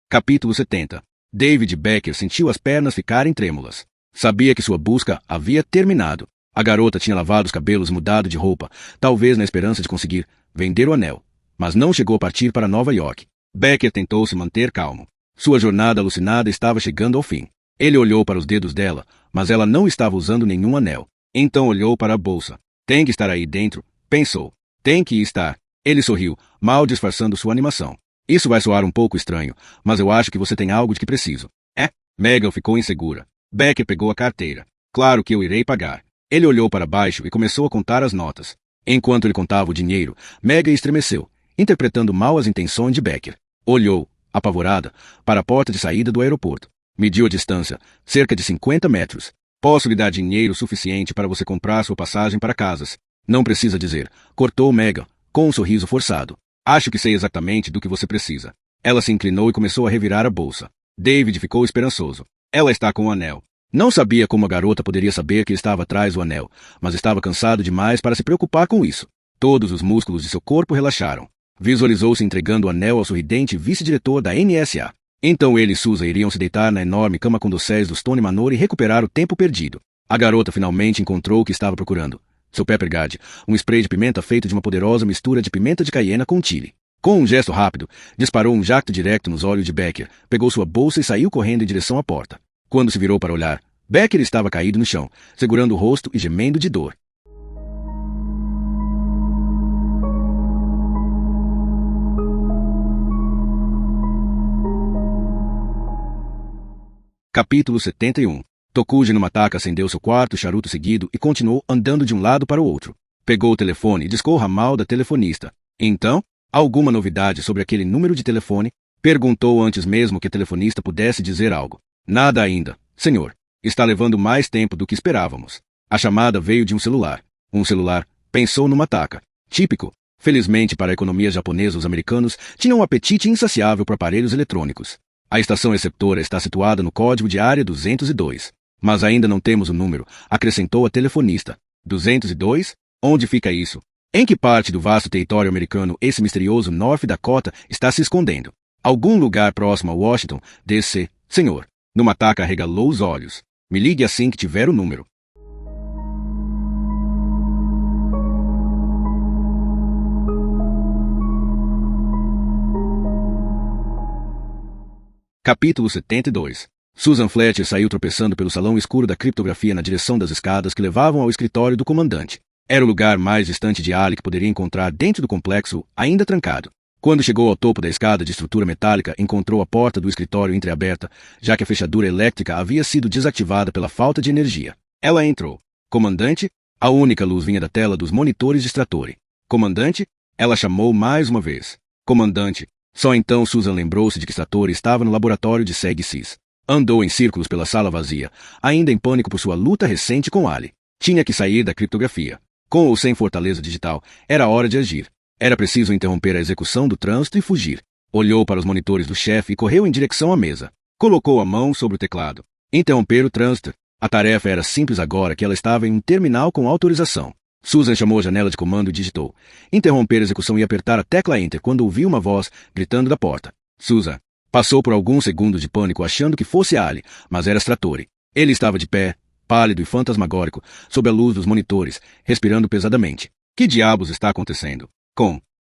Capítulo 70. David Becker sentiu as pernas ficarem trêmulas. Sabia que sua busca havia terminado. A garota tinha lavado os cabelos e mudado de roupa, talvez na esperança de conseguir vender o anel. Mas não chegou a partir para Nova York. Becker tentou se manter calmo. Sua jornada alucinada estava chegando ao fim. Ele olhou para os dedos dela, mas ela não estava usando nenhum anel. Então olhou para a bolsa. Tem que estar aí dentro, pensou. Tem que estar. Ele sorriu, mal disfarçando sua animação. Isso vai soar um pouco estranho, mas eu acho que você tem algo de que preciso. É? Megan ficou insegura. Becker pegou a carteira. Claro que eu irei pagar. Ele olhou para baixo e começou a contar as notas. Enquanto ele contava o dinheiro, Megan estremeceu, interpretando mal as intenções de Becker. Olhou, apavorada, para a porta de saída do aeroporto. Mediu a distância, cerca de 50 metros. Posso lhe dar dinheiro suficiente para você comprar sua passagem para Casas. Não precisa dizer, cortou Megan, com um sorriso forçado. Acho que sei exatamente do que você precisa. Ela se inclinou e começou a revirar a bolsa. David ficou esperançoso. Ela está com o anel. Não sabia como a garota poderia saber que estava atrás do anel, mas estava cansado demais para se preocupar com isso. Todos os músculos de seu corpo relaxaram. Visualizou-se entregando o anel ao sorridente vice-diretor da NSA. Então ele e Susan iriam se deitar na enorme cama com dosséis do Stone Manor e recuperar o tempo perdido. A garota finalmente encontrou o que estava procurando. Seu Pepperguard, um spray de pimenta feito de uma poderosa mistura de pimenta de caiena com chile. Com um gesto rápido, disparou um jacto direto nos olhos de Becker, pegou sua bolsa e saiu correndo em direção à porta. Quando se virou para olhar, Becker estava caído no chão, segurando o rosto e gemendo de dor. Capítulo 71. Tokuji no Mataka acendeu seu quarto charuto seguido e continuou andando de um lado para o outro. Pegou o telefone e discou o ramal da telefonista. Então, alguma novidade sobre aquele número de telefone? Perguntou antes mesmo que a telefonista pudesse dizer algo. Nada ainda, senhor. Está levando mais tempo do que esperávamos. A chamada veio de um celular. Um celular, pensou no Mataka. Típico. Felizmente para a economia japonesa, os americanos tinham um apetite insaciável por aparelhos eletrônicos. A estação receptora está situada no código de área 202. Mas ainda não temos o número, acrescentou a telefonista. 202? Onde fica isso? Em que parte do vasto território americano esse misterioso North Dakota está se escondendo? Algum lugar próximo a Washington, D.C., senhor. No Mataka arregalou os olhos. Me ligue assim que tiver o número. Capítulo 72. Susan Fletcher saiu tropeçando pelo salão escuro da criptografia na direção das escadas que levavam ao escritório do comandante. Era o lugar mais distante de Ali que poderia encontrar dentro do complexo, ainda trancado. Quando chegou ao topo da escada de estrutura metálica, encontrou a porta do escritório entreaberta, já que a fechadura elétrica havia sido desativada pela falta de energia. Ela entrou. Comandante? A única luz vinha da tela dos monitores de extrator. Comandante? Ela chamou mais uma vez. Comandante. Só então Susan lembrou-se de que Satori estava no laboratório de Seg-Cis. Andou em círculos pela sala vazia, ainda em pânico por sua luta recente com Ali. Tinha que sair da criptografia. Com ou sem fortaleza digital, era hora de agir. Era preciso interromper a execução do trânsito e fugir. Olhou para os monitores do chefe e correu em direção à mesa. Colocou a mão sobre o teclado. Interromper o trânsito. A tarefa era simples agora que ela estava em um terminal com autorização. Susan chamou a janela de comando e digitou. Interromper a execução e apertar a tecla Enter quando ouviu uma voz gritando da porta. Susan. Passou por alguns segundos de pânico achando que fosse Ali, mas era Stratori. Ele estava de pé, pálido e fantasmagórico, sob a luz dos monitores, respirando pesadamente. Que diabos está acontecendo?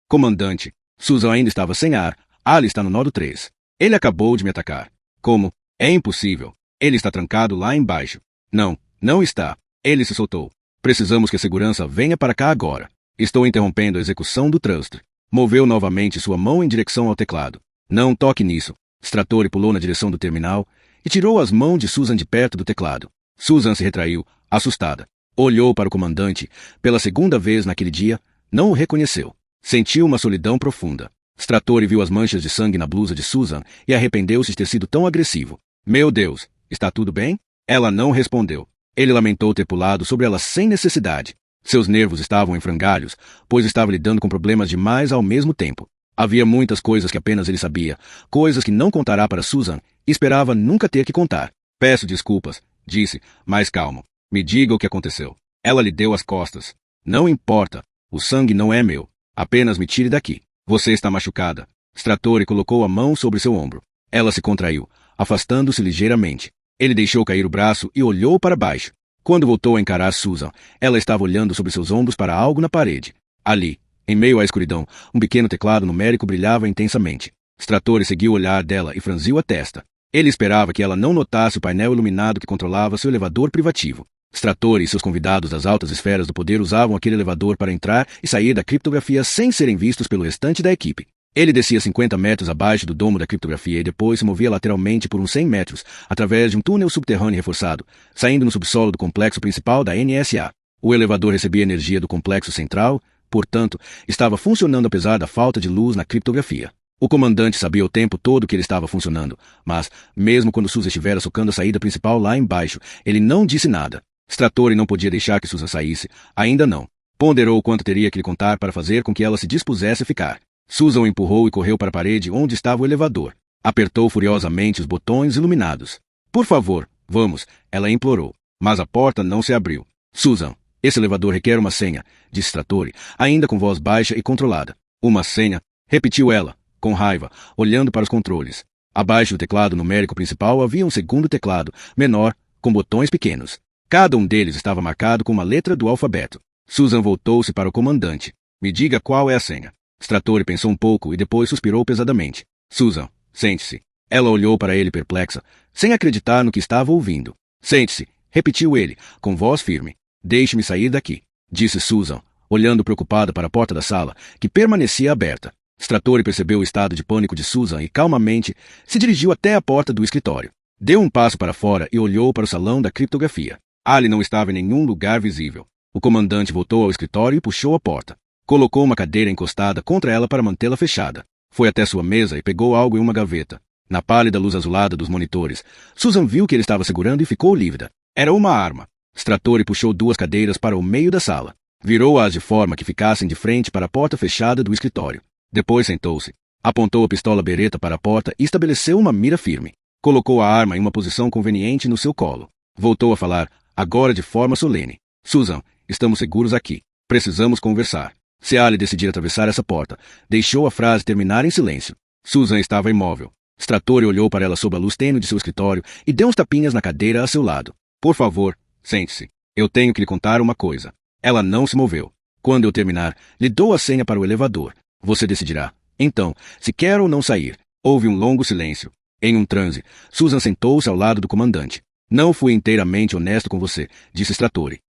Comandante. Susan ainda estava sem ar. Ali está no nódo 3. Ele acabou de me atacar. Como? É impossível. Ele está trancado lá embaixo. Não está. Ele se soltou. Precisamos que a segurança venha para cá agora. Estou interrompendo a execução do trânsito. Moveu novamente sua mão em direção ao teclado. Não toque nisso. Stratori pulou na direção do terminal e tirou as mãos de Susan de perto do teclado. Susan se retraiu, assustada. Olhou para o comandante. Pela segunda vez naquele dia, não o reconheceu. Sentiu uma solidão profunda. Stratori viu as manchas de sangue na blusa de Susan e arrependeu-se de ter sido tão agressivo. Meu Deus, está tudo bem? Ela não respondeu. Ele lamentou ter pulado sobre ela sem necessidade. Seus nervos estavam em frangalhos, pois estava lidando com problemas demais ao mesmo tempo. Havia muitas coisas que apenas ele sabia, coisas que não contará para Susan e esperava nunca ter que contar. Peço desculpas, disse, mais calmo. Me diga o que aconteceu. Ela lhe deu as costas. Não importa. O sangue não é meu. Apenas me tire daqui. Você está machucada. Strattori colocou a mão sobre seu ombro. Ela se contraiu, afastando-se ligeiramente. Ele deixou cair o braço e olhou para baixo. Quando voltou a encarar Susan, ela estava olhando sobre seus ombros para algo na parede. Ali, em meio à escuridão, um pequeno teclado numérico brilhava intensamente. Strattori seguiu o olhar dela e franziu a testa. Ele esperava que ela não notasse o painel iluminado que controlava seu elevador privativo. Strattori e seus convidados das altas esferas do poder usavam aquele elevador para entrar e sair da criptografia sem serem vistos pelo restante da equipe. Ele descia 50 metros abaixo do domo da criptografia e depois se movia lateralmente por uns 100 metros, através de um túnel subterrâneo reforçado, saindo no subsolo do complexo principal da NSA. O elevador recebia energia do complexo central, portanto, estava funcionando apesar da falta de luz na criptografia. O comandante sabia o tempo todo que ele estava funcionando, mas, mesmo quando Susan estivera socando a saída principal lá embaixo, ele não disse nada. Strattori não podia deixar que Susan saísse, ainda não. Ponderou quanto teria que lhe contar para fazer com que ela se dispusesse a ficar. Susan o empurrou e correu para a parede onde estava o elevador. Apertou furiosamente os botões iluminados. Por favor, vamos, ela implorou. Mas a porta não se abriu. Susan, esse elevador requer uma senha, disse Strattori, ainda com voz baixa e controlada. Uma senha, repetiu ela, com raiva, olhando para os controles. Abaixo do teclado numérico principal havia um segundo teclado, menor, com botões pequenos. Cada um deles estava marcado com uma letra do alfabeto. Susan voltou-se para o comandante. Me diga qual é a senha. Strattori pensou um pouco e depois suspirou pesadamente. Susan, sente-se. Ela olhou para ele perplexa, sem acreditar no que estava ouvindo. Sente-se, repetiu ele, com voz firme. Deixe-me sair daqui, disse Susan, olhando preocupada para a porta da sala, que permanecia aberta. Strattori percebeu o estado de pânico de Susan e, calmamente, se dirigiu até a porta do escritório. Deu um passo para fora e olhou para o salão da criptografia. Ali não estava em nenhum lugar visível. O comandante voltou ao escritório e puxou a porta. Colocou uma cadeira encostada contra ela para mantê-la fechada. Foi até sua mesa e pegou algo em uma gaveta. Na pálida luz azulada dos monitores, Susan viu que ele estava segurando e ficou lívida. Era uma arma. Strattori puxou 2 cadeiras para o meio da sala. Virou-as de forma que ficassem de frente para a porta fechada do escritório. Depois sentou-se. Apontou a pistola beretta para a porta e estabeleceu uma mira firme. Colocou a arma em uma posição conveniente no seu colo. Voltou a falar, agora de forma solene. Susan, estamos seguros aqui. Precisamos conversar. Se Ali decidir atravessar essa porta, deixou a frase terminar em silêncio. Susan estava imóvel. Strattori olhou para ela sob a luz tênue de seu escritório e deu uns tapinhas na cadeira a seu lado. Por favor, sente-se. Eu tenho que lhe contar uma coisa. Ela não se moveu. Quando eu terminar, lhe dou a senha para o elevador. Você decidirá. Então, se quer ou não sair. Houve um longo silêncio. Em um transe, Susan sentou-se ao lado do comandante. Não fui inteiramente honesto com você, disse Strattori.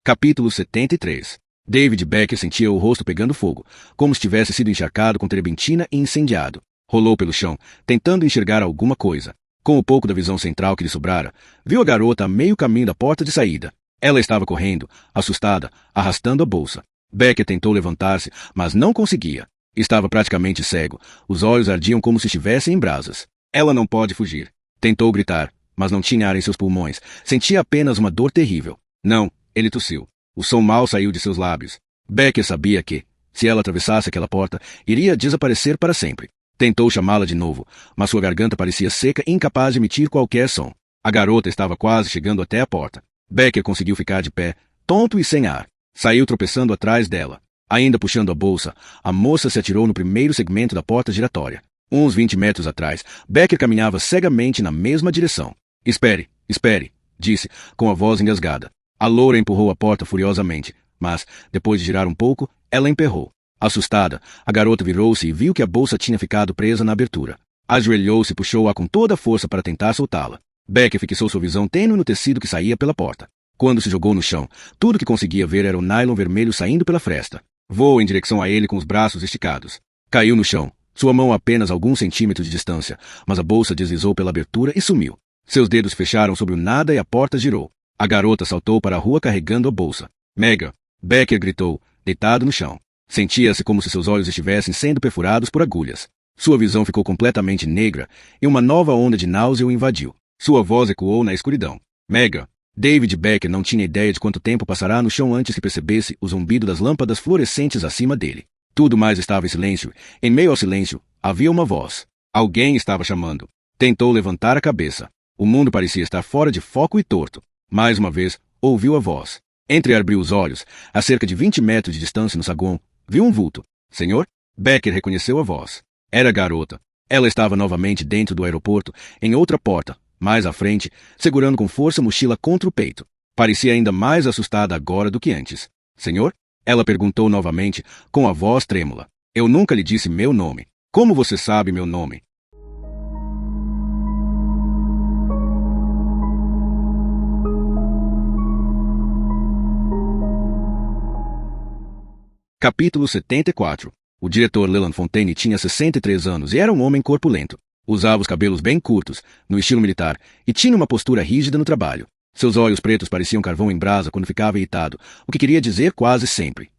Capítulo 73. David Becker sentia o rosto pegando fogo, como se tivesse sido encharcado com terbentina e incendiado. Rolou pelo chão, tentando enxergar alguma coisa. Com o pouco da visão central que lhe sobrara, viu a garota a meio caminho da porta de saída. Ela estava correndo, assustada, arrastando a bolsa. Becker tentou levantar-se, mas não conseguia. Estava praticamente cego. Os olhos ardiam como se estivessem em brasas. Ela não pode fugir. Tentou gritar, mas não tinha ar em seus pulmões. Sentia apenas uma dor terrível. Não, ele tossiu. O som mal saiu de seus lábios. Becker sabia que, se ela atravessasse aquela porta, iria desaparecer para sempre. Tentou chamá-la de novo, mas sua garganta parecia seca e incapaz de emitir qualquer som. A garota estava quase chegando até a porta. Becker conseguiu ficar de pé, tonto e sem ar. Saiu tropeçando atrás dela. Ainda puxando a bolsa, a moça se atirou no primeiro segmento da porta giratória. Uns 20 metros atrás, Becker caminhava cegamente na mesma direção. Espere, espere, disse, com a voz engasgada. A loura empurrou a porta furiosamente, mas, depois de girar um pouco, ela emperrou. Assustada, a garota virou-se e viu que a bolsa tinha ficado presa na abertura. Ajoelhou-se e puxou-a com toda a força para tentar soltá-la. Becker fixou sua visão tênue no tecido que saía pela porta. Quando se jogou no chão, tudo que conseguia ver era o nylon vermelho saindo pela fresta. Voou em direção a ele com os braços esticados. Caiu no chão, sua mão a apenas alguns centímetros de distância, mas a bolsa deslizou pela abertura e sumiu. Seus dedos fecharam sobre o nada e a porta girou. A garota saltou para a rua carregando a bolsa. Mega! Becker gritou, deitado no chão. Sentia-se como se seus olhos estivessem sendo perfurados por agulhas. Sua visão ficou completamente negra e uma nova onda de náusea o invadiu. Sua voz ecoou na escuridão. Mega. David Becker não tinha ideia de quanto tempo passará no chão antes que percebesse o zumbido das lâmpadas fluorescentes acima dele. Tudo mais estava em silêncio. Em meio ao silêncio, havia uma voz. Alguém estava chamando. Tentou levantar a cabeça. O mundo parecia estar fora de foco e torto. Mais uma vez, ouviu a voz. Entreabriu os olhos. A cerca de 20 metros de distância no saguão, viu um vulto. Senhor? Becker reconheceu a voz. Era a garota. Ela estava novamente dentro do aeroporto, em outra porta, mais à frente, segurando com força a mochila contra o peito. Parecia ainda mais assustada agora do que antes. Senhor? Ela perguntou novamente, com a voz trêmula. Eu nunca lhe disse meu nome. Como você sabe meu nome? Capítulo 74. O diretor Leland Fontaine tinha 63 anos e era um homem corpulento. Usava os cabelos bem curtos, no estilo militar, e tinha uma postura rígida no trabalho. Seus olhos pretos pareciam carvão em brasa quando ficava irritado, o que queria dizer quase sempre.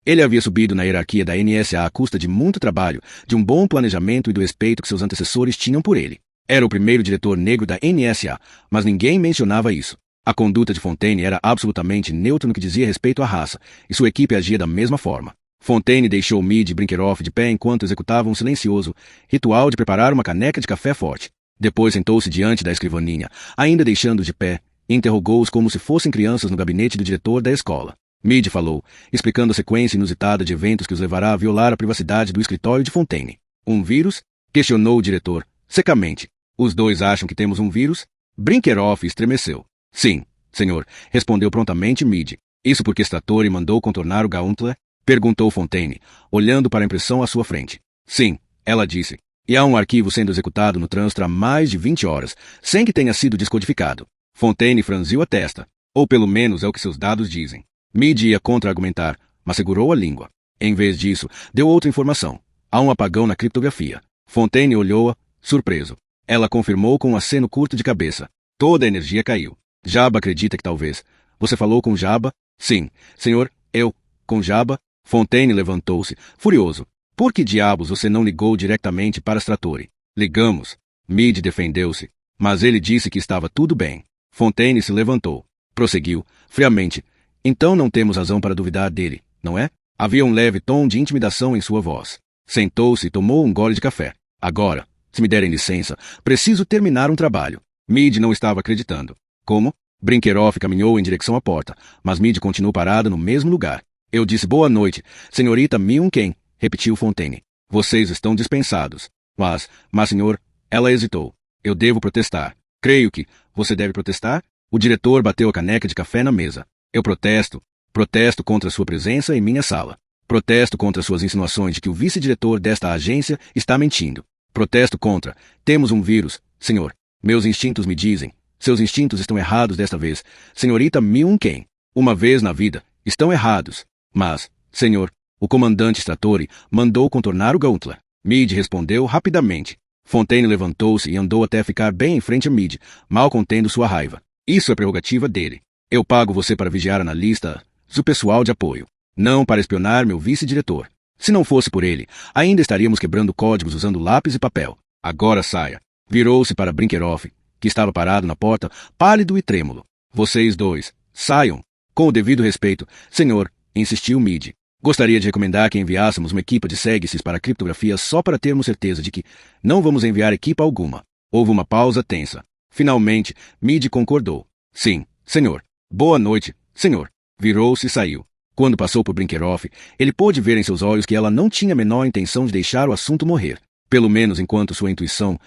Ele havia subido na hierarquia da NSA à custa de muito trabalho, de um bom planejamento e do respeito que seus antecessores tinham por ele. Era o primeiro diretor negro da NSA, mas ninguém mencionava isso. A conduta de Fontaine era absolutamente neutra no que dizia respeito à raça, e sua equipe agia da mesma forma. Fontaine deixou Meade e Brinkerhoff de pé enquanto executavam um silencioso ritual de preparar uma caneca de café forte. Depois sentou-se diante da escrivaninha, ainda deixando-os de pé, e interrogou-os como se fossem crianças no gabinete do diretor da escola. Meade falou, explicando a sequência inusitada de eventos que os levará a violar a privacidade do escritório de Fontaine. Um vírus? Questionou o diretor, secamente. Os dois acham que temos um vírus? Brinkerhoff estremeceu. Sim, senhor, respondeu prontamente Meade. Isso porque Stratori mandou contornar o Gauntlet? Perguntou Fontaine, olhando para a impressão à sua frente. Sim, ela disse. E há um arquivo sendo executado no trânsito há mais de 20 horas, sem que tenha sido descodificado. Fontaine franziu a testa. Ou pelo menos é o que seus dados dizem. Meade ia contra-argumentar, mas segurou a língua. Em vez disso, deu outra informação. Há um apagão na criptografia. Fontaine olhou-a, surpreso. Ela confirmou com um aceno curto de cabeça. Toda a energia caiu. Jabba acredita que talvez. Você falou com Jabba? Sim, senhor, eu. Com Jabba? Fontaine levantou-se, furioso. Por que diabos você não ligou diretamente para Stratori? Ligamos. Meade defendeu-se. Mas ele disse que estava tudo bem. Fontaine se levantou. Prosseguiu, friamente. Então não temos razão para duvidar dele, não é? Havia um leve tom de intimidação em sua voz. Sentou-se e tomou um gole de café. Agora, se me derem licença, preciso terminar um trabalho. Meade não estava acreditando. Como? Brinkerhoff caminhou em direção à porta, mas Meade continuou parada no mesmo lugar. Eu disse boa noite, senhorita Myung-Ken, repetiu Fontaine. Vocês estão dispensados. Mas, senhor, ela hesitou. Eu devo protestar. Creio que. Você deve protestar? O diretor bateu a caneca de café na mesa. Eu protesto. Protesto contra sua presença em minha sala. Protesto contra suas insinuações de que o vice-diretor desta agência está mentindo. Protesto contra. Temos um vírus, senhor. Meus instintos me dizem. Seus instintos estão errados desta vez, senhorita Myung-Ken. Uma vez na vida, estão errados. Mas, senhor, o comandante Stratori mandou contornar o Gauntlet. Meade respondeu rapidamente. Fontaine levantou-se e andou até ficar bem em frente a Meade, mal contendo sua raiva. Isso é prerrogativa dele. Eu pago você para vigiar analistas do pessoal de apoio, não para espionar meu vice-diretor. Se não fosse por ele, ainda estaríamos quebrando códigos usando lápis e papel. Agora saia. Virou-se para Brinkerhoff, que estava parado na porta, pálido e trêmulo. Vocês dois, saiam. Com o devido respeito, senhor, insistiu Meade. Gostaria de recomendar que enviássemos uma equipa de Segsis para a criptografia só para termos certeza de que não vamos enviar equipa alguma. Houve uma pausa tensa. Finalmente, Meade concordou. Sim, senhor. Boa noite, senhor. Virou-se e saiu. Quando passou por Brinkerhoff, ele pôde ver em seus olhos que ela não tinha a menor intenção de deixar o assunto morrer. Pelo menos enquanto sua intuição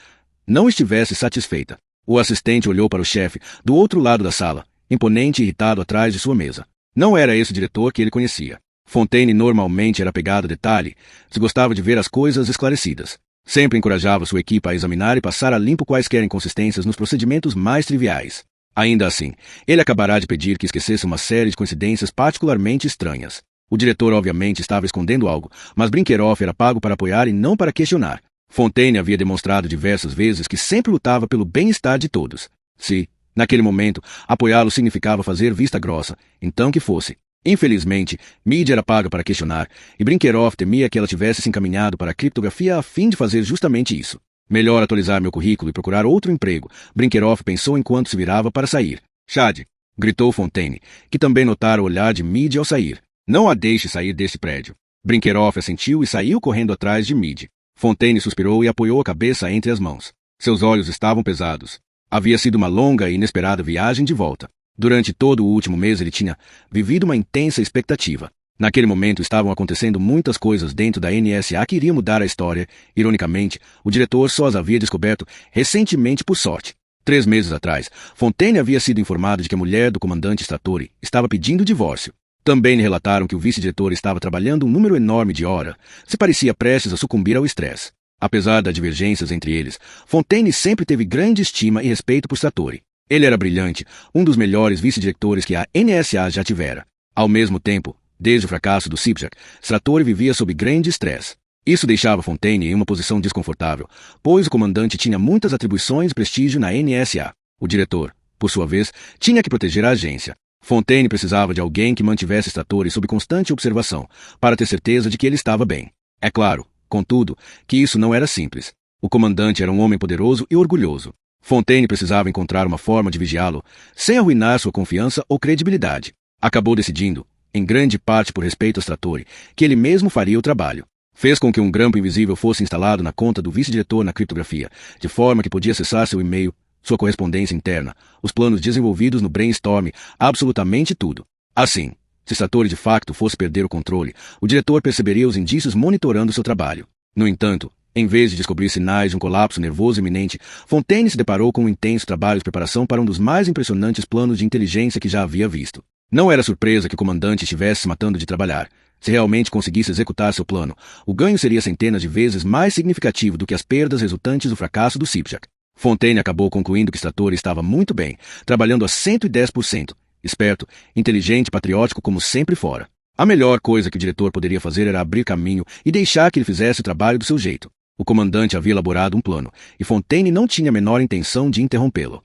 não estivesse satisfeita. O assistente olhou para o chefe, do outro lado da sala, imponente e irritado atrás de sua mesa. Não era esse o diretor que ele conhecia. Fontaine normalmente era apegado a detalhe, se gostava de ver as coisas esclarecidas. Sempre encorajava sua equipe a examinar e passar a limpo quaisquer inconsistências nos procedimentos mais triviais. Ainda assim, ele acabará de pedir que esquecesse uma série de coincidências particularmente estranhas. O diretor obviamente estava escondendo algo, mas Brinkerhoff era pago para apoiar e não para questionar. Fontaine havia demonstrado diversas vezes que sempre lutava pelo bem-estar de todos. Se, naquele momento, apoiá-lo significava fazer vista grossa, então que fosse. Infelizmente, Meade era paga para questionar, e Brinkerhoff temia que ela tivesse se encaminhado para a criptografia a fim de fazer justamente isso. Melhor atualizar meu currículo e procurar outro emprego, Brinkerhoff pensou enquanto se virava para sair. Chad! Gritou Fontaine, que também notara o olhar de Mid ao sair. Não a deixe sair desse prédio. Brinkerhoff assentiu e saiu correndo atrás de Mid. Fontaine suspirou e apoiou a cabeça entre as mãos. Seus olhos estavam pesados. Havia sido uma longa e inesperada viagem de volta. Durante todo o último mês ele tinha vivido uma intensa expectativa. Naquele momento estavam acontecendo muitas coisas dentro da NSA que iriam mudar a história. Ironicamente, o diretor só as havia descoberto recentemente por sorte. 3 meses atrás, Fontaine havia sido informado de que a mulher do comandante Stratori estava pedindo divórcio. Também lhe relataram que o vice-diretor estava trabalhando um número enorme de horas. Se parecia prestes a sucumbir ao estresse. Apesar das divergências entre eles, Fontaine sempre teve grande estima e respeito por Stratori. Ele era brilhante, um dos melhores vice-diretores que a NSA já tivera. Ao mesmo tempo, desde o fracasso do Sipjak, Stratori vivia sob grande estresse. Isso deixava Fontaine em uma posição desconfortável, pois o comandante tinha muitas atribuições e prestígio na NSA. O diretor, por sua vez, tinha que proteger a agência. Fontaine precisava de alguém que mantivesse Stratori sob constante observação, para ter certeza de que ele estava bem. É claro, contudo, que isso não era simples. O comandante era um homem poderoso e orgulhoso. Fontaine precisava encontrar uma forma de vigiá-lo, sem arruinar sua confiança ou credibilidade. Acabou decidindo, em grande parte por respeito a Stratori, que ele mesmo faria o trabalho. Fez com que um grampo invisível fosse instalado na conta do vice-diretor na criptografia, de forma que podia acessar seu e-mail, sua correspondência interna, os planos desenvolvidos no brainstorm, absolutamente tudo. Assim, se Stratori de facto fosse perder o controle, o diretor perceberia os indícios monitorando seu trabalho. No entanto, em vez de descobrir sinais de um colapso nervoso iminente, Fontaine se deparou com um intenso trabalho de preparação para um dos mais impressionantes planos de inteligência que já havia visto. Não era surpresa que o comandante estivesse se matando de trabalhar. Se realmente conseguisse executar seu plano, o ganho seria centenas de vezes mais significativo do que as perdas resultantes do fracasso do Sipjak. Fontaine acabou concluindo que Stratori estava muito bem, trabalhando a 110%, esperto, inteligente e patriótico como sempre fora. A melhor coisa que o diretor poderia fazer era abrir caminho e deixar que ele fizesse o trabalho do seu jeito. O comandante havia elaborado um plano, e Fontaine não tinha a menor intenção de interrompê-lo.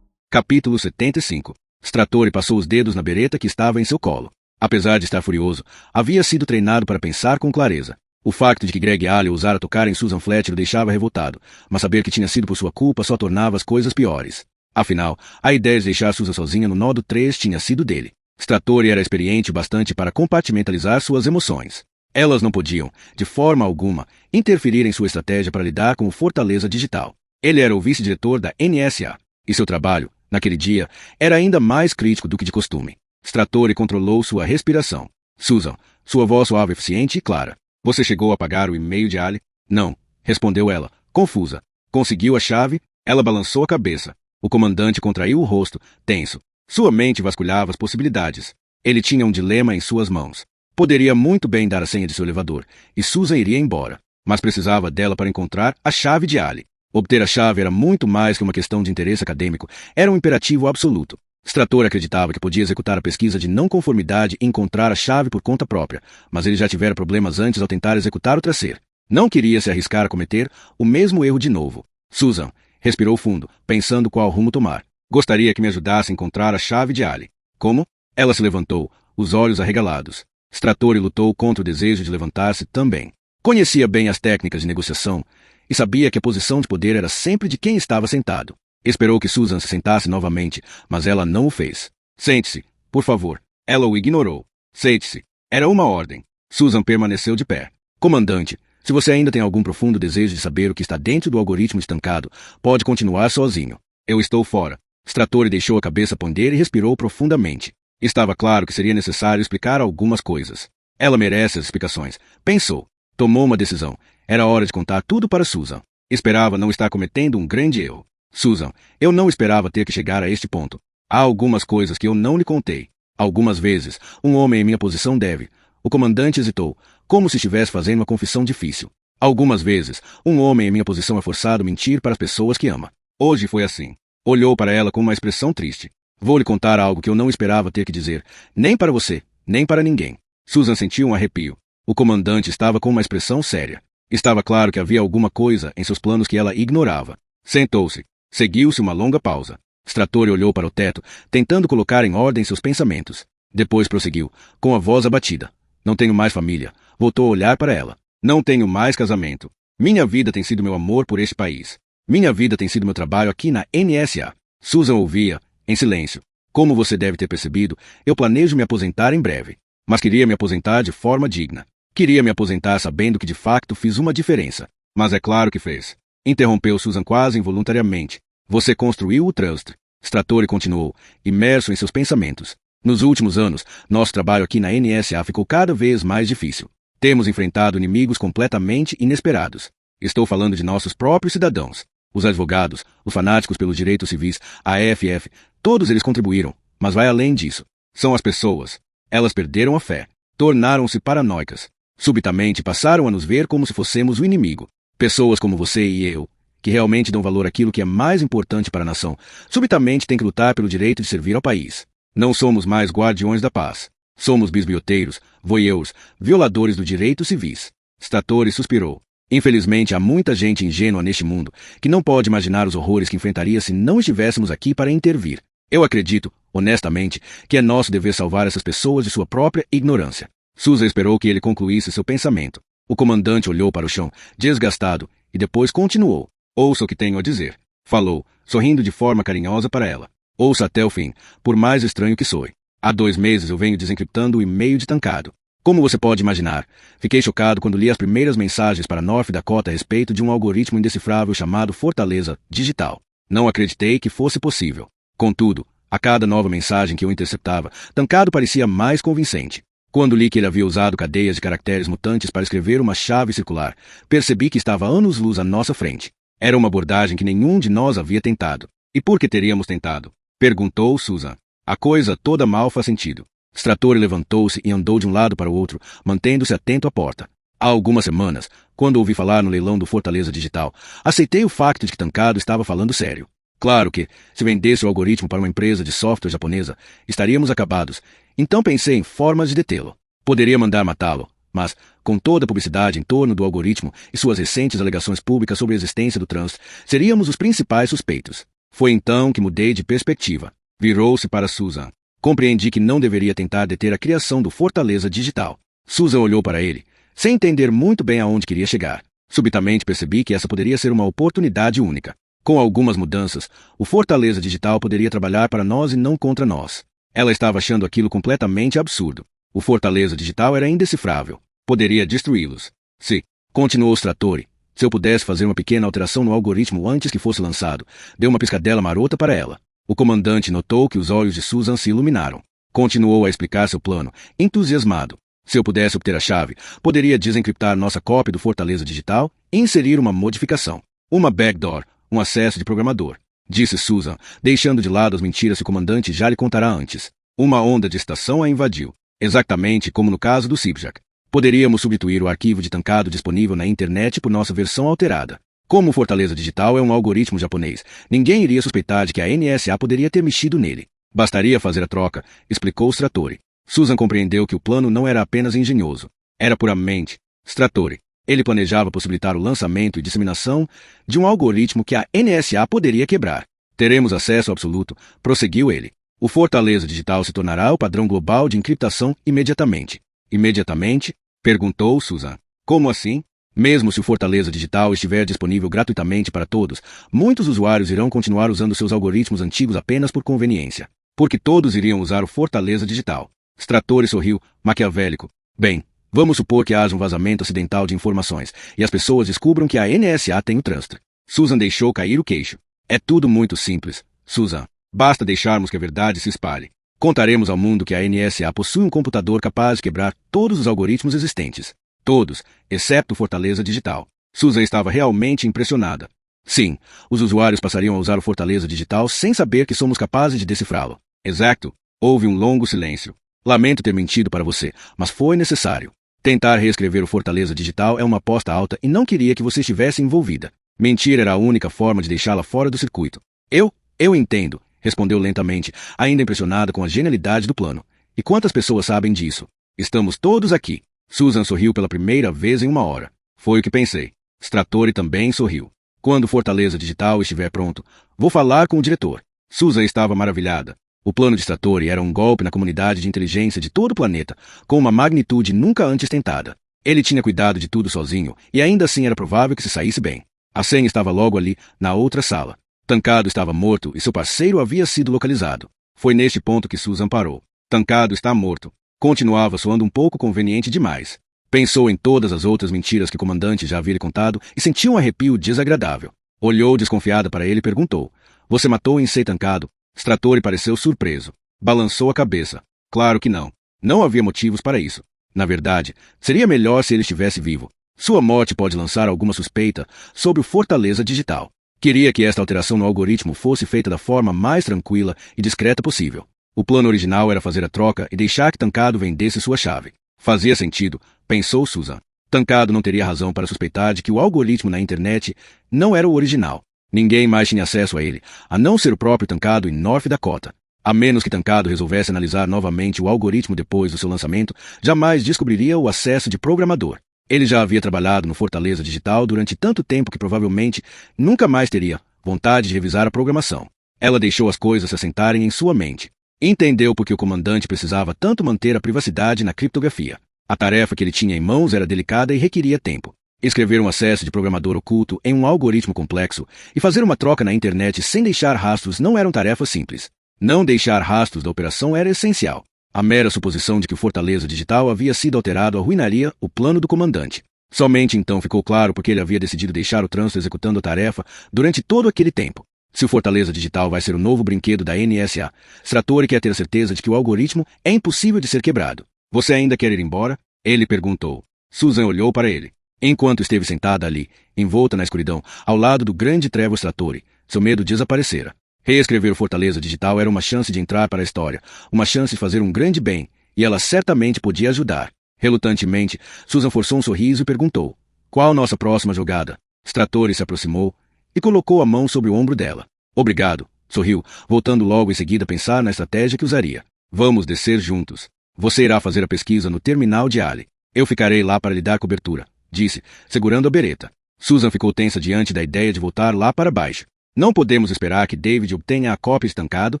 Capítulo 75. Stratori passou os dedos na bereta que estava em seu colo. Apesar de estar furioso, havia sido treinado para pensar com clareza. O facto de que Greg Allen ousara tocar em Susan Fletcher o deixava revoltado, mas saber que tinha sido por sua culpa só tornava as coisas piores. Afinal, a ideia de deixar Susan sozinha no nódo 3 tinha sido dele. Stratori era experiente o bastante para compartimentalizar suas emoções. Elas não podiam, de forma alguma, interferir em sua estratégia para lidar com o Fortaleza Digital. Ele era o vice-diretor da NSA, e seu trabalho, naquele dia, era ainda mais crítico do que de costume. Stratori controlou sua respiração. Susan, sua voz suave, eficiente e clara. Você chegou a apagar o e-mail de Ali? Não, respondeu ela, confusa. Conseguiu a chave? Ela balançou a cabeça. O comandante contraiu o rosto, tenso. Sua mente vasculhava as possibilidades. Ele tinha um dilema em suas mãos. Poderia muito bem dar a senha de seu elevador, e Susan iria embora. Mas precisava dela para encontrar a chave de Ali. Obter a chave era muito mais que uma questão de interesse acadêmico, era um imperativo absoluto. Stratori acreditava que podia executar a pesquisa de não conformidade e encontrar a chave por conta própria, mas ele já tivera problemas antes ao tentar executar o tracer. Não queria se arriscar a cometer o mesmo erro de novo. Susan respirou fundo, pensando qual rumo tomar. Gostaria que me ajudasse a encontrar a chave de Ali. Como? Ela se levantou, os olhos arregalados. Stratori lutou contra o desejo de levantar-se também. Conhecia bem as técnicas de negociação e sabia que a posição de poder era sempre de quem estava sentado. Esperou que Susan se sentasse novamente, mas ela não o fez. Sente-se, por favor. Ela o ignorou. Sente-se. Era uma ordem. Susan permaneceu de pé. Comandante, se você ainda tem algum profundo desejo de saber o que está dentro do algoritmo estancado, pode continuar sozinho. Eu estou fora. Stratori deixou a cabeça ponder e respirou profundamente. Estava claro que seria necessário explicar algumas coisas. Ela merece as explicações. Pensou. Tomou uma decisão. Era hora de contar tudo para Susan. Esperava não estar cometendo um grande erro. Susan, eu não esperava ter que chegar a este ponto. Há algumas coisas que eu não lhe contei. Algumas vezes, um homem em minha posição deve. O comandante hesitou, como se estivesse fazendo uma confissão difícil. Algumas vezes, um homem em minha posição é forçado a mentir para as pessoas que ama. Hoje foi assim. Olhou para ela com uma expressão triste. Vou lhe contar algo que eu não esperava ter que dizer, nem para você, nem para ninguém. Susan sentiu um arrepio. O comandante estava com uma expressão séria. Estava claro que havia alguma coisa em seus planos que ela ignorava. Sentou-se. Seguiu-se uma longa pausa. Stratori olhou para o teto, tentando colocar em ordem seus pensamentos. Depois prosseguiu, com a voz abatida. Não tenho mais família. Voltou a olhar para ela. Não tenho mais casamento. Minha vida tem sido meu amor por este país. Minha vida tem sido meu trabalho aqui na NSA. Susan ouvia, em silêncio. Como você deve ter percebido, eu planejo me aposentar em breve. Mas queria me aposentar de forma digna. Queria me aposentar sabendo que de facto fiz uma diferença. Mas é claro que fez. Interrompeu Susan quase involuntariamente. Você construiu o trust. Stratori continuou, imerso em seus pensamentos. Nos últimos anos, nosso trabalho aqui na NSA ficou cada vez mais difícil. Temos enfrentado inimigos completamente inesperados. Estou falando de nossos próprios cidadãos. Os advogados, os fanáticos pelos direitos civis, a AFF, todos eles contribuíram, mas vai além disso. São as pessoas. Elas perderam a fé. Tornaram-se paranoicas. Subitamente passaram a nos ver como se fossemos o inimigo. Pessoas como você e eu, que realmente dão valor àquilo que é mais importante para a nação, subitamente têm que lutar pelo direito de servir ao país. Não somos mais guardiões da paz. Somos bisbilhoteiros, voyeurs, violadores do direito civis. Stratori suspirou. Infelizmente, há muita gente ingênua neste mundo que não pode imaginar os horrores que enfrentaria se não estivéssemos aqui para intervir. Eu acredito, honestamente, que é nosso dever salvar essas pessoas de sua própria ignorância. Susan esperou que ele concluísse seu pensamento. O comandante olhou para o chão, desgastado, e depois continuou. Ouça o que tenho a dizer. Falou, sorrindo de forma carinhosa para ela. Ouça até o fim, por mais estranho que soe. Há 2 meses eu venho desencriptando o e-mail de Tancado. Como você pode imaginar, fiquei chocado quando li as primeiras mensagens para North Dakota a respeito de um algoritmo indecifrável chamado Fortaleza Digital. Não acreditei que fosse possível. Contudo, a cada nova mensagem que eu interceptava, Tancado parecia mais convincente. Quando li que ele havia usado cadeias de caracteres mutantes para escrever uma chave circular, percebi que estava anos-luz à nossa frente. Era uma abordagem que nenhum de nós havia tentado. E por que teríamos tentado? Perguntou Susan. A coisa toda mal faz sentido. Stratori levantou-se e andou de um lado para o outro, mantendo-se atento à porta. Há algumas semanas, quando ouvi falar no leilão do Fortaleza Digital, aceitei o facto de que Tancado estava falando sério. Claro que, se vendesse o algoritmo para uma empresa de software japonesa, estaríamos acabados. Então pensei em formas de detê-lo. Poderia mandar matá-lo, mas, com toda a publicidade em torno do algoritmo e suas recentes alegações públicas sobre a existência do trânsito, seríamos os principais suspeitos. Foi então que mudei de perspectiva. Virou-se para Susan. Compreendi que não deveria tentar deter a criação do Fortaleza Digital. Susan olhou para ele, sem entender muito bem aonde queria chegar. Subitamente percebi que essa poderia ser uma oportunidade única. Com algumas mudanças, o Fortaleza Digital poderia trabalhar para nós e não contra nós. Ela estava achando aquilo completamente absurdo. O Fortaleza Digital era indecifrável. Poderia destruí-los. Se, continuou Stratori, se eu pudesse fazer uma pequena alteração no algoritmo antes que fosse lançado, deu uma piscadela marota para ela. O comandante notou que os olhos de Susan se iluminaram. Continuou a explicar seu plano, entusiasmado. Se eu pudesse obter a chave, poderia desencriptar nossa cópia do Fortaleza Digital e inserir uma modificação. Uma backdoor, um acesso de programador. Disse Susan, deixando de lado as mentiras que o comandante já lhe contará antes. Uma onda de estação a invadiu. Exatamente como no caso do Sipjak. Poderíamos substituir o arquivo de Tancado disponível na internet por nossa versão alterada. Como o Fortaleza Digital é um algoritmo japonês, ninguém iria suspeitar de que a NSA poderia ter mexido nele. Bastaria fazer a troca, explicou Stratori. Susan compreendeu que o plano não era apenas engenhoso. Era puramente Stratori. Ele planejava possibilitar o lançamento e disseminação de um algoritmo que a NSA poderia quebrar. Teremos acesso absoluto, prosseguiu ele. O Fortaleza Digital se tornará o padrão global de encriptação imediatamente. Imediatamente? Perguntou Susan. Como assim? Mesmo se o Fortaleza Digital estiver disponível gratuitamente para todos, muitos usuários irão continuar usando seus algoritmos antigos apenas por conveniência. Porque todos iriam usar o Fortaleza Digital. Stratori sorriu, maquiavélico. Bem, vamos supor que haja um vazamento acidental de informações e as pessoas descubram que a NSA tem o trânsito. Susan deixou cair o queixo. É tudo muito simples, Susan. Basta deixarmos que a verdade se espalhe. Contaremos ao mundo que a NSA possui um computador capaz de quebrar todos os algoritmos existentes. Todos, exceto o Fortaleza Digital. Susan estava realmente impressionada. Sim, os usuários passariam a usar o Fortaleza Digital sem saber que somos capazes de decifrá-lo. Exato. Houve um longo silêncio. Lamento ter mentido para você, mas foi necessário. Tentar reescrever o Fortaleza Digital é uma aposta alta e não queria que você estivesse envolvida. Mentir era a única forma de deixá-la fora do circuito. Eu entendo, respondeu lentamente, ainda impressionada com a genialidade do plano. E quantas pessoas sabem disso? Estamos todos aqui. Susan sorriu pela primeira vez em 1 hora. Foi o que pensei. Stratori também sorriu. Quando o Fortaleza Digital estiver pronto, vou falar com o diretor. Susan estava maravilhada. O plano de Stratori era um golpe na comunidade de inteligência de todo o planeta, com uma magnitude nunca antes tentada. Ele tinha cuidado de tudo sozinho, e ainda assim era provável que se saísse bem. A senha estava logo ali, na outra sala. Tancado estava morto e seu parceiro havia sido localizado. Foi neste ponto que Susan parou. Tancado está morto. Continuava soando um pouco conveniente demais. Pensou em todas as outras mentiras que o comandante já havia lhe contado e sentiu um arrepio desagradável. Olhou desconfiada para ele e perguntou: "Você matou Insei Tancado?" Stratori pareceu surpreso. Balançou a cabeça. Claro que não. Não havia motivos para isso. Na verdade, seria melhor se ele estivesse vivo. Sua morte pode lançar alguma suspeita sobre o Fortaleza Digital. Queria que esta alteração no algoritmo fosse feita da forma mais tranquila e discreta possível. O plano original era fazer a troca e deixar que Tancado vendesse sua chave. Fazia sentido, pensou Susan. Tancado não teria razão para suspeitar de que o algoritmo na internet não era o original. Ninguém mais tinha acesso a ele, a não ser o próprio Tancado em North Dakota. A menos que Tancado resolvesse analisar novamente o algoritmo depois do seu lançamento, jamais descobriria o acesso de programador. Ele já havia trabalhado no Fortaleza Digital durante tanto tempo que provavelmente nunca mais teria vontade de revisar a programação. Ela deixou as coisas se assentarem em sua mente. Entendeu por que o comandante precisava tanto manter a privacidade na criptografia. A tarefa que ele tinha em mãos era delicada e requeria tempo. Escrever um acesso de programador oculto em um algoritmo complexo e fazer uma troca na internet sem deixar rastros não eram tarefas simples. Não deixar rastros da operação era essencial. A mera suposição de que o Fortaleza Digital havia sido alterado arruinaria o plano do comandante. Somente então ficou claro porque ele havia decidido deixar o trânsito executando a tarefa durante todo aquele tempo. Se o Fortaleza Digital vai ser o novo brinquedo da NSA, Stratori quer ter a certeza de que o algoritmo é impossível de ser quebrado. Você ainda quer ir embora? Ele perguntou. Susan olhou para ele. Enquanto esteve sentada ali, envolta na escuridão, ao lado do grande Trevor Stratori, seu medo desaparecera. Reescrever o Fortaleza Digital era uma chance de entrar para a história, uma chance de fazer um grande bem, e ela certamente podia ajudar. Relutantemente, Susan forçou um sorriso e perguntou: "Qual nossa próxima jogada?" Stratori se aproximou e colocou a mão sobre o ombro dela. "Obrigado", sorriu, voltando logo em seguida a pensar na estratégia que usaria. "Vamos descer juntos. Você irá fazer a pesquisa no terminal de Ali. Eu ficarei lá para lhe dar cobertura", disse, segurando a bereta. Susan ficou tensa diante da ideia de voltar lá para baixo. Não podemos esperar que David obtenha a cópia estancado?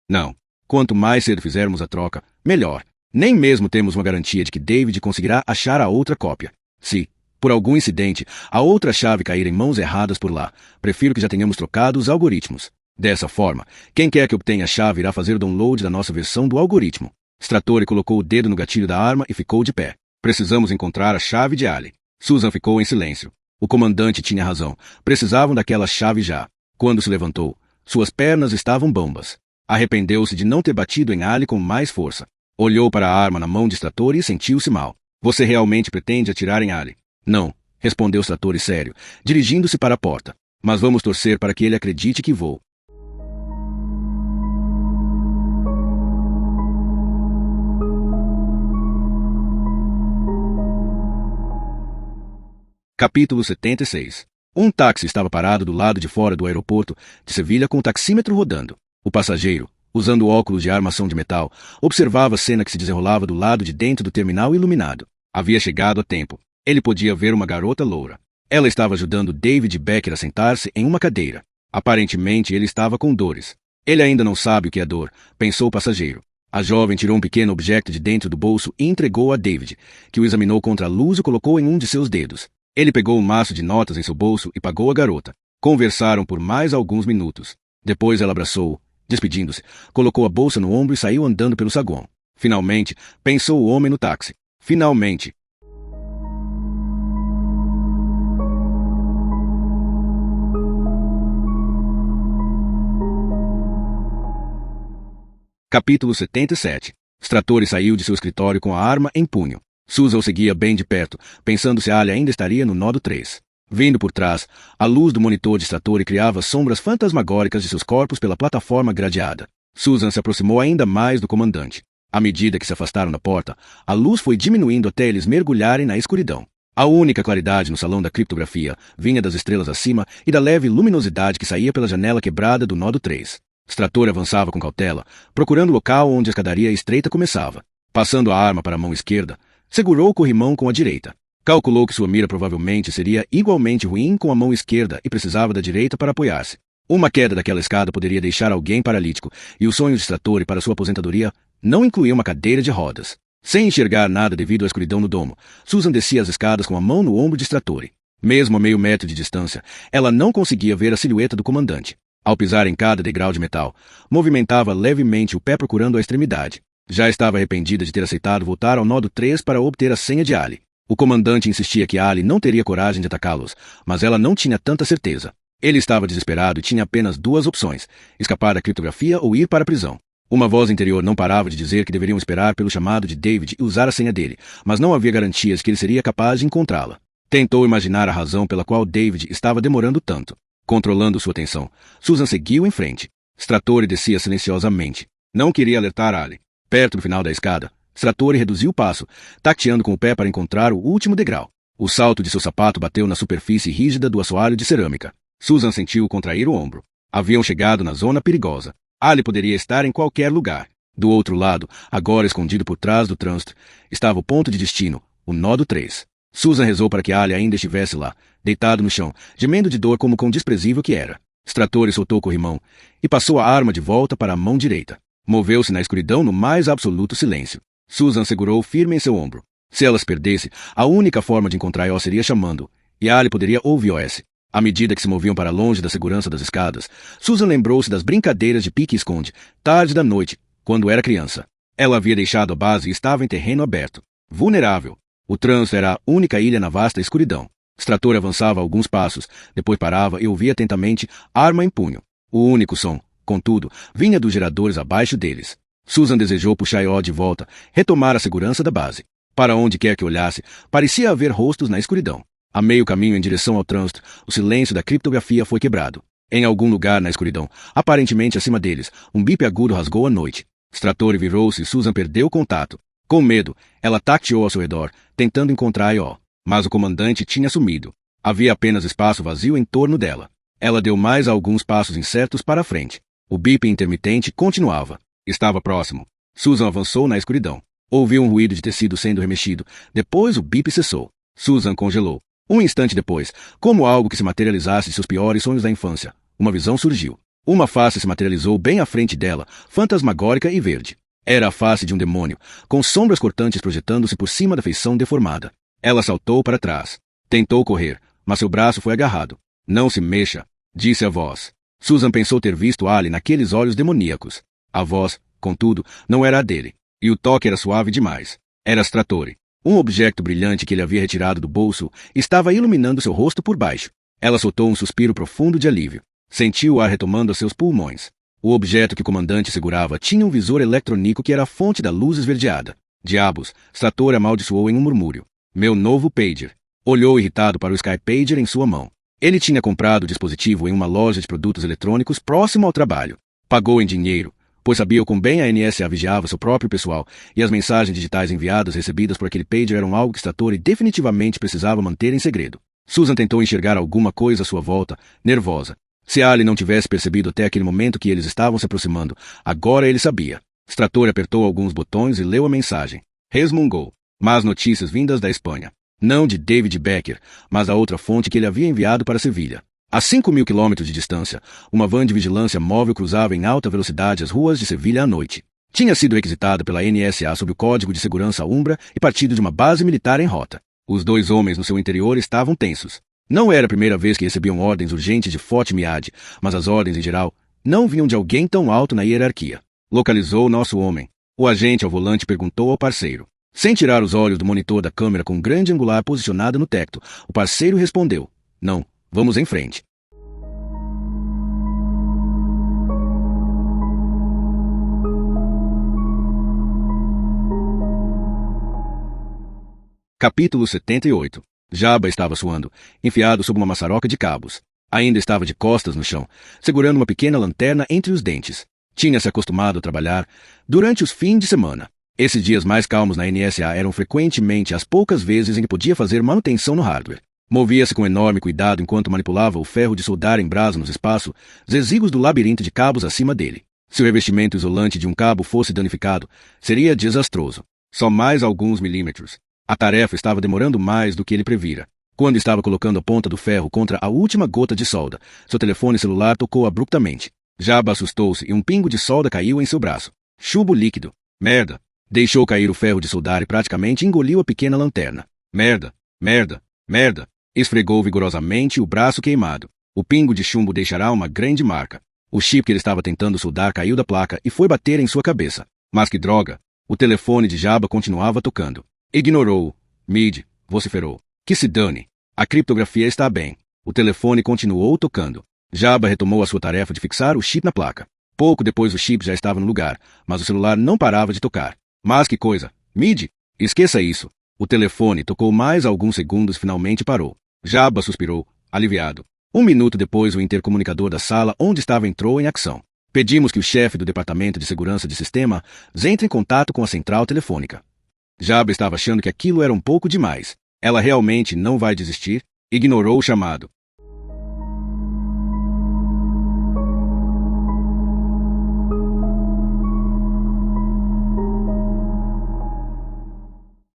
Não. Quanto mais cedo fizermos a troca, melhor. Nem mesmo temos uma garantia de que David conseguirá achar a outra cópia. Se, por algum incidente, a outra chave cair em mãos erradas por lá, prefiro que já tenhamos trocado os algoritmos. Dessa forma, quem quer que obtenha a chave irá fazer o download da nossa versão do algoritmo. Stratori colocou o dedo no gatilho da arma e ficou de pé. Precisamos encontrar a chave de Ali. Susan ficou em silêncio. O comandante tinha razão. Precisavam daquela chave já. Quando se levantou, suas pernas estavam bambas. Arrependeu-se de não ter batido em Ali com mais força. Olhou para a arma na mão de Stratori e sentiu-se mal. "Você realmente pretende atirar em Ali?" "Não", respondeu Stratori sério, dirigindo-se para a porta. "Mas vamos torcer para que ele acredite que vou." Capítulo 76. Um táxi estava parado do lado de fora do aeroporto de Sevilha com o taxímetro rodando. O passageiro, usando óculos de armação de metal, observava a cena que se desenrolava do lado de dentro do terminal iluminado. Havia chegado a tempo. Ele podia ver uma garota loura. Ela estava ajudando David Becker a sentar-se em uma cadeira. Aparentemente ele estava com dores. Ele ainda não sabe o que é dor, pensou o passageiro. A jovem tirou um pequeno objeto de dentro do bolso e entregou a David, que o examinou contra a luz e colocou em um de seus dedos. Ele pegou um maço de notas em seu bolso e pagou a garota. Conversaram por mais alguns minutos. Depois ela abraçou-o. Despedindo-se, colocou a bolsa no ombro e saiu andando pelo saguão. Finalmente, pensou o homem no táxi. Finalmente. Capítulo 77. Stratori saiu de seu escritório com a arma em punho. Susan o seguia bem de perto, pensando se Ali ainda estaria no nó do 3. Vindo por trás, a luz do monitor de Stratori criava sombras fantasmagóricas de seus corpos pela plataforma gradeada. Susan se aproximou ainda mais do comandante. À medida que se afastaram da porta, a luz foi diminuindo até eles mergulharem na escuridão. A única claridade no salão da criptografia vinha das estrelas acima e da leve luminosidade que saía pela janela quebrada do nó do 3. Stratori avançava com cautela, procurando o local onde a escadaria estreita começava. Passando a arma para a mão esquerda, segurou o corrimão com a direita. Calculou que sua mira provavelmente seria igualmente ruim com a mão esquerda e precisava da direita para apoiar-se. Uma queda daquela escada poderia deixar alguém paralítico, e os sonhos de Stratori para sua aposentadoria não incluíam uma cadeira de rodas. Sem enxergar nada devido à escuridão no domo, Susan descia as escadas com a mão no ombro de Stratori. Mesmo a meio metro de distância, ela não conseguia ver a silhueta do comandante. Ao pisar em cada degrau de metal, movimentava levemente o pé procurando a extremidade. Já estava arrependida de ter aceitado voltar ao Nodo 3 para obter a senha de Ali. O comandante insistia que Ali não teria coragem de atacá-los, mas ela não tinha tanta certeza. Ele estava desesperado e tinha apenas duas opções: escapar da criptografia ou ir para a prisão. Uma voz interior não parava de dizer que deveriam esperar pelo chamado de David e usar a senha dele, mas não havia garantias que ele seria capaz de encontrá-la. Tentou imaginar a razão pela qual David estava demorando tanto. Controlando sua atenção, Susan seguiu em frente. Stratori descia silenciosamente. Não queria alertar Ali. Perto do final da escada, Stratori reduziu o passo, tateando com o pé para encontrar o último degrau. O salto de seu sapato bateu na superfície rígida do assoalho de cerâmica. Susan sentiu contrair o ombro. Haviam chegado na zona perigosa. Ali poderia estar em qualquer lugar. Do outro lado, agora escondido por trás do trânsito, estava o ponto de destino, o Nodo 3. Susan rezou para que Ali ainda estivesse lá, deitado no chão, gemendo de dor como cão desprezível que era. Stratori soltou o corrimão e passou a arma de volta para a mão direita. Moveu-se na escuridão no mais absoluto silêncio. Susan segurou firme em seu ombro. Se ela se perdesse, a única forma de encontrar O seria chamando, e Ali poderia ouvir-os. À medida que se moviam para longe da segurança das escadas, Susan lembrou-se das brincadeiras de pique-esconde, tarde da noite, quando era criança. Ela havia deixado a base e estava em terreno aberto, vulnerável. O trânsito era a única ilha na vasta escuridão. Stratori avançava alguns passos, depois parava e ouvia atentamente, arma em punho. O único som, contudo, vinha dos geradores abaixo deles. Susan desejou puxar O de volta, retomar a segurança da base. Para onde quer que olhasse, parecia haver rostos na escuridão. A meio caminho em direção ao trânsito, o silêncio da criptografia foi quebrado. Em algum lugar na escuridão, aparentemente acima deles, um bip agudo rasgou a noite. Stratori virou-se e Susan perdeu o contato. Com medo, ela tateou ao seu redor, tentando encontrar O. Mas o comandante tinha sumido. Havia apenas espaço vazio em torno dela. Ela deu mais alguns passos incertos para a frente. O bip intermitente continuava. Estava próximo. Susan avançou na escuridão. Ouviu um ruído de tecido sendo remexido. Depois o bip cessou. Susan congelou. Um instante depois, como algo que se materializasse de seus piores sonhos da infância, uma visão surgiu. Uma face se materializou bem à frente dela, fantasmagórica e verde. Era a face de um demônio, com sombras cortantes projetando-se por cima da feição deformada. Ela saltou para trás. Tentou correr, mas seu braço foi agarrado. Não se mexa, disse a voz. Susan pensou ter visto Ali naqueles olhos demoníacos. A voz, contudo, não era a dele. E o toque era suave demais. Era Stratori. Um objeto brilhante que ele havia retirado do bolso estava iluminando seu rosto por baixo. Ela soltou um suspiro profundo de alívio. Sentiu o ar retomando a seus pulmões. O objeto que o comandante segurava tinha um visor eletrônico que era a fonte da luz esverdeada. Diabos, Stratori amaldiçoou em um murmúrio. Meu novo pager. Olhou irritado para o Sky Pager em sua mão. Ele tinha comprado o dispositivo em uma loja de produtos eletrônicos próximo ao trabalho. Pagou em dinheiro, pois sabia o quão bem a NSA vigiava seu próprio pessoal, e as mensagens digitais enviadas recebidas por aquele pager eram algo que Stratori definitivamente precisava manter em segredo. Susan tentou enxergar alguma coisa à sua volta, nervosa. Se Ali não tivesse percebido até aquele momento que eles estavam se aproximando, agora ele sabia. Stratori apertou alguns botões e leu a mensagem. Resmungou. Más notícias vindas da Espanha. Não de David Becker, mas a outra fonte que ele havia enviado para Sevilha. A 5.000 quilômetros de distância, uma van de vigilância móvel cruzava em alta velocidade as ruas de Sevilha à noite. Tinha sido requisitada pela NSA sob o Código de Segurança Umbra e partido de uma base militar em rota. Os dois homens no seu interior estavam tensos. Não era a primeira vez que recebiam ordens urgentes de Fort Meade, mas as ordens em geral não vinham de alguém tão alto na hierarquia. Localizou nosso homem. O agente ao volante perguntou ao parceiro. Sem tirar os olhos do monitor da câmera com um grande angular posicionado no teto, o parceiro respondeu. Não. Vamos em frente. Capítulo 78. Jabba estava suando, enfiado sob uma maçaroca de cabos. Ainda estava de costas no chão, segurando uma pequena lanterna entre os dentes. Tinha se acostumado a trabalhar durante os fins de semana. Esses dias mais calmos na NSA eram frequentemente as poucas vezes em que podia fazer manutenção no hardware. Movia-se com enorme cuidado enquanto manipulava o ferro de soldar em brasa nos espaços, exíguos do labirinto de cabos acima dele. Se o revestimento isolante de um cabo fosse danificado, seria desastroso. Só mais alguns milímetros. A tarefa estava demorando mais do que ele previra. Quando estava colocando a ponta do ferro contra a última gota de solda, seu telefone celular tocou abruptamente. Jabba assustou-se e um pingo de solda caiu em seu braço. Chumbo líquido. Merda. Deixou cair o ferro de soldar e praticamente engoliu a pequena lanterna. Merda. Merda. Merda. Esfregou vigorosamente o braço queimado. O pingo de chumbo deixará uma grande marca. O chip que ele estava tentando soldar caiu da placa e foi bater em sua cabeça. Mas que droga! O telefone de Jabba continuava tocando. Ignorou-o. Mid, vociferou. Que se dane. A criptografia está bem. O telefone continuou tocando. Jabba retomou a sua tarefa de fixar o chip na placa. Pouco depois o chip já estava no lugar, mas o celular não parava de tocar. Mas que coisa! Mid, esqueça isso. O telefone tocou mais alguns segundos e finalmente parou. Jabba suspirou, aliviado. 1 minuto depois o intercomunicador da sala onde estava entrou em ação. Pedimos que o chefe do Departamento de Segurança de Sistema entre em contato com a central telefônica. Jabba estava achando que aquilo era um pouco demais. Ela realmente não vai desistir? Ignorou o chamado.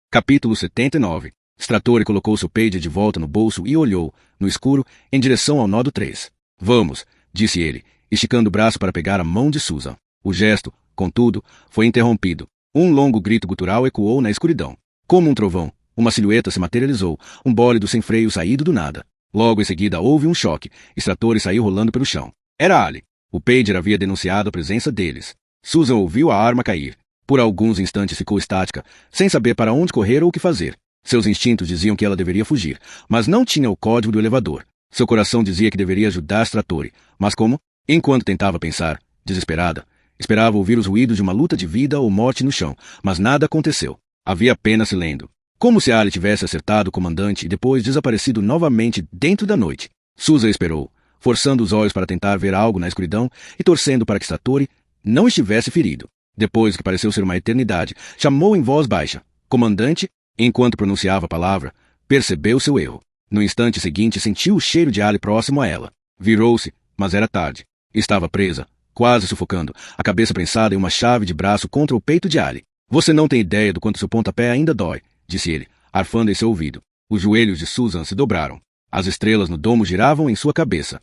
Capítulo 79. Stratori colocou seu pager de volta no bolso e olhou, no escuro, em direção ao nó do 3. Vamos, disse ele, esticando o braço para pegar a mão de Susan. O gesto, contudo, foi interrompido. Um longo grito gutural ecoou na escuridão. Como um trovão, uma silhueta se materializou, um bólido sem freio saído do nada. Logo em seguida houve um choque. Stratori saiu rolando pelo chão. Era Ali. O pager havia denunciado a presença deles. Susan ouviu a arma cair. Por alguns instantes ficou estática, sem saber para onde correr ou o que fazer. Seus instintos diziam que ela deveria fugir, mas não tinha o código do elevador. Seu coração dizia que deveria ajudar Stratori. Mas como? Enquanto tentava pensar, desesperada, esperava ouvir os ruídos de uma luta de vida ou morte no chão, mas nada aconteceu. Havia apenas silêncio. Como se Ali tivesse acertado o comandante e depois desaparecido novamente dentro da noite. Susan esperou, forçando os olhos para tentar ver algo na escuridão e torcendo para que Stratori não estivesse ferido. Depois que pareceu ser uma eternidade, chamou em voz baixa. Comandante? Enquanto pronunciava a palavra, percebeu seu erro. No instante seguinte, sentiu o cheiro de Ali próximo a ela. Virou-se, mas era tarde. Estava presa, quase sufocando, a cabeça prensada em uma chave de braço contra o peito de Ali. Você não tem ideia do quanto seu pontapé ainda dói, disse ele, arfando em seu ouvido. Os joelhos de Susan se dobraram. As estrelas no domo giravam em sua cabeça.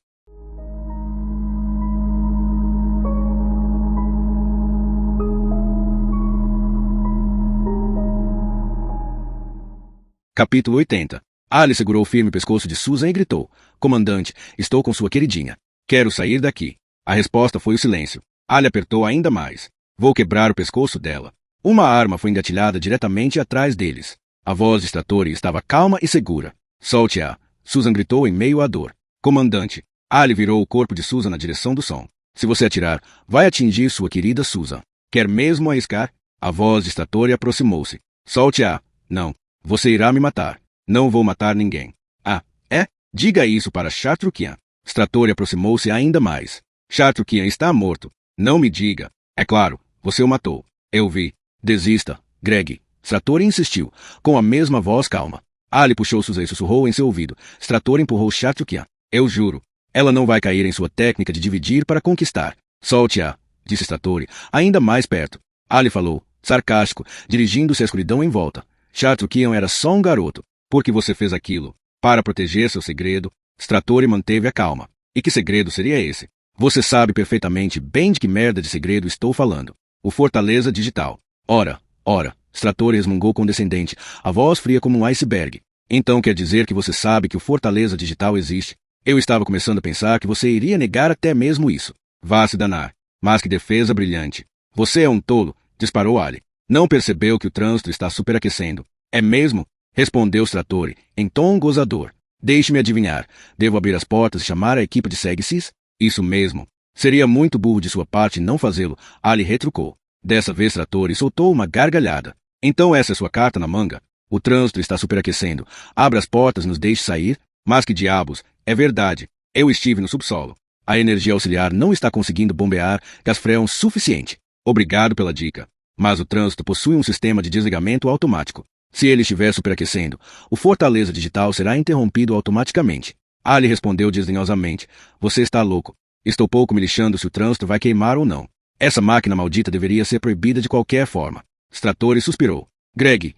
Capítulo 80. Ali segurou firme o pescoço de Susan e gritou. Comandante, estou com sua queridinha. Quero sair daqui. A resposta foi o silêncio. Ali apertou ainda mais. Vou quebrar o pescoço dela. Uma arma foi engatilhada diretamente atrás deles. A voz de Stratori estava calma e segura. Solte-a. Susan gritou em meio à dor. Comandante. Ali virou o corpo de Susan na direção do som. Se você atirar, vai atingir sua querida Susan. Quer mesmo arriscar? A voz de Stratori aproximou-se. Solte-a. Não. Você irá me matar. Não vou matar ninguém. Ah, é? Diga isso para Shatrukian. Stratori aproximou-se ainda mais. Shatrukian está morto. Não me diga. É claro, você o matou. Eu vi. Desista, Greg. Stratori insistiu, com a mesma voz calma. Ali puxou Susan e sussurrou em seu ouvido. Stratori empurrou Shatrukian. Eu juro. Ela não vai cair em sua técnica de dividir para conquistar. Solte-a, disse Stratori, ainda mais perto. Ali falou, sarcástico, dirigindo-se à escuridão em volta. Shatrukian era só um garoto. Por que você fez aquilo? Para proteger seu segredo. Stratori manteve a calma. E que segredo seria esse? Você sabe perfeitamente bem de que merda de segredo estou falando. O Fortaleza Digital. Ora. Stratori resmungou condescendente, a voz fria como um iceberg. Então quer dizer que você sabe que o Fortaleza Digital existe? Eu estava começando a pensar que você iria negar até mesmo isso. Vá se danar. Mas que defesa brilhante. Você é um tolo, disparou Ali. Não percebeu que o trânsito está superaquecendo. É mesmo? Respondeu Stratori, em tom gozador. Deixe-me adivinhar. Devo abrir as portas e chamar a equipe de SegSys? Isso mesmo. Seria muito burro de sua parte não fazê-lo, Ali retrucou. Dessa vez Stratori soltou uma gargalhada. Então essa é sua carta na manga? O trânsito está superaquecendo. Abra as portas e nos deixe sair? Mas que diabos, é verdade. Eu estive no subsolo. A energia auxiliar não está conseguindo bombear gás freon suficiente. Obrigado pela dica. Mas o trânsito possui um sistema de desligamento automático. Se ele estiver superaquecendo, o Fortaleza Digital será interrompido automaticamente. Ali respondeu desdenhosamente. Você está louco. Estou pouco me lixando se o trânsito vai queimar ou não. Essa máquina maldita deveria ser proibida de qualquer forma. Stratori suspirou. Greg,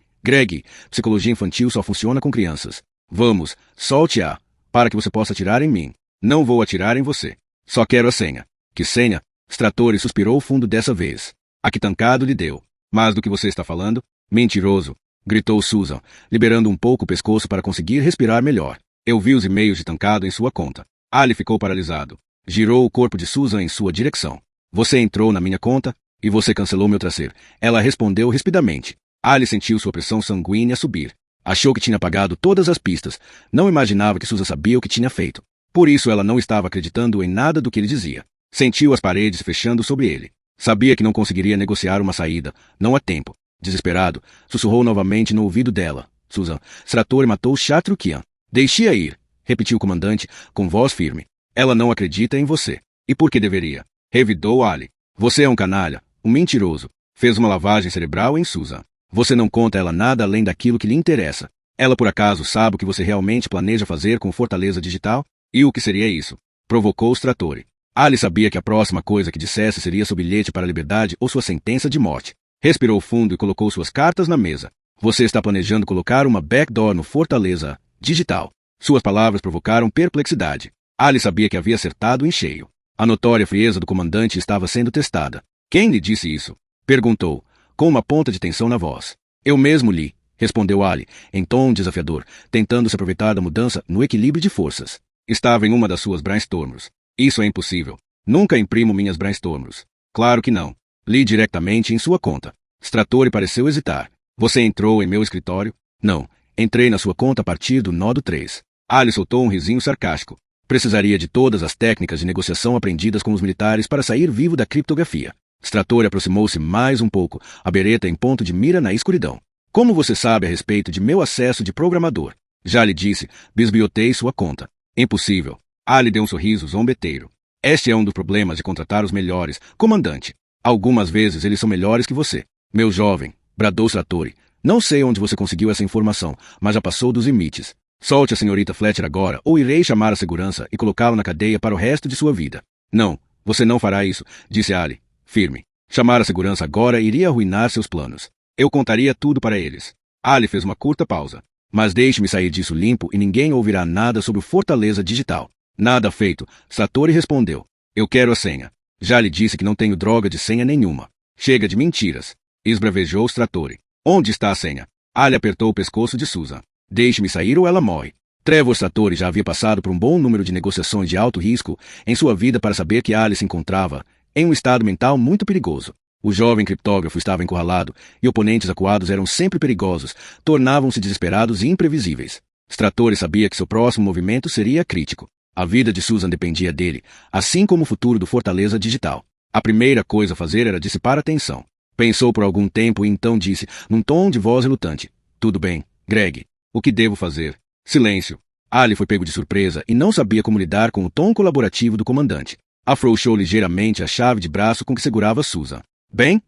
psicologia infantil só funciona com crianças. Vamos, solte-a, para que você possa atirar em mim. Não vou atirar em você. Só quero a senha. Que senha? Stratori suspirou fundo dessa vez. A que Tancado lhe deu. Mas do que você está falando? Mentiroso! Gritou Susan, liberando um pouco o pescoço para conseguir respirar melhor. Eu vi os e-mails de Tancado em sua conta. Ali ficou paralisado. Girou o corpo de Susan em sua direção. Você entrou na minha conta e você cancelou meu traseiro. Ela respondeu rispidamente. Ali sentiu sua pressão sanguínea subir. Achou que tinha apagado todas as pistas. Não imaginava que Susan sabia o que tinha feito. Por isso ela não estava acreditando em nada do que ele dizia. Sentiu as paredes fechando sobre ele. Sabia que não conseguiria negociar uma saída. Não há tempo. Desesperado, sussurrou novamente no ouvido dela. Susan, Stratori matou Chatrukian. Deixe-a ir, repetiu o comandante, com voz firme. Ela não acredita em você. E por que deveria? Revidou Ali. Você é um canalha, um mentiroso. Fez uma lavagem cerebral em Susan. Você não conta a ela nada além daquilo que lhe interessa. Ela por acaso sabe o que você realmente planeja fazer com Fortaleza Digital? E o que seria isso? Provocou Stratori. Ali sabia que a próxima coisa que dissesse seria seu bilhete para a liberdade ou sua sentença de morte. Respirou fundo e colocou suas cartas na mesa. Você está planejando colocar uma backdoor no Fortaleza Digital. Suas palavras provocaram perplexidade. Ali sabia que havia acertado em cheio. A notória frieza do comandante estava sendo testada. Quem lhe disse isso? Perguntou, com uma ponta de tensão na voz. Eu mesmo li, respondeu Ali, em tom desafiador, tentando se aproveitar da mudança no equilíbrio de forças. Estava em uma das suas brainstorms. Isso é impossível. Nunca imprimo minhas brainstorms. Claro que não. Li diretamente em sua conta. Stratori pareceu hesitar. Você entrou em meu escritório? Não. Entrei na sua conta a partir do nódo 3. Ali soltou um risinho sarcástico. Precisaria de todas as técnicas de negociação aprendidas com os militares para sair vivo da criptografia. Stratori aproximou-se mais um pouco, a bereta em ponto de mira na escuridão. Como você sabe a respeito de meu acesso de programador? Já lhe disse, bisbilhotei sua conta. Impossível. Ali deu um sorriso zombeteiro. Este é um dos problemas de contratar os melhores, comandante. Algumas vezes eles são melhores que você. Meu jovem, bradou Stratori. Não sei onde você conseguiu essa informação, mas já passou dos limites. Solte a senhorita Fletcher agora, ou irei chamar a segurança e colocá-la na cadeia para o resto de sua vida. Não, você não fará isso, disse Ali, firme. Chamar a segurança agora iria arruinar seus planos. Eu contaria tudo para eles. Ali fez uma curta pausa. Mas deixe-me sair disso limpo e ninguém ouvirá nada sobre o Fortaleza Digital. Nada feito, Stratori respondeu. Eu quero a senha. Já lhe disse que não tenho droga de senha nenhuma. Chega de mentiras. Esbravejou Stratori. Onde está a senha? Ali apertou o pescoço de Susan. Deixe-me sair ou ela morre. Trevor Stratori já havia passado por um bom número de negociações de alto risco em sua vida para saber que Ali se encontrava em um estado mental muito perigoso. O jovem criptógrafo estava encurralado e oponentes acuados eram sempre perigosos, tornavam-se desesperados e imprevisíveis. Stratori sabia que seu próximo movimento seria crítico. A vida de Susan dependia dele, assim como o futuro do Fortaleza Digital. A primeira coisa a fazer era dissipar a tensão. Pensou por algum tempo e então disse, num tom de voz relutante. Tudo bem, Greg. O que devo fazer? Silêncio. Ali foi pego de surpresa e não sabia como lidar com o tom colaborativo do comandante. Afrouxou ligeiramente a chave de braço com que segurava Susan. Bem,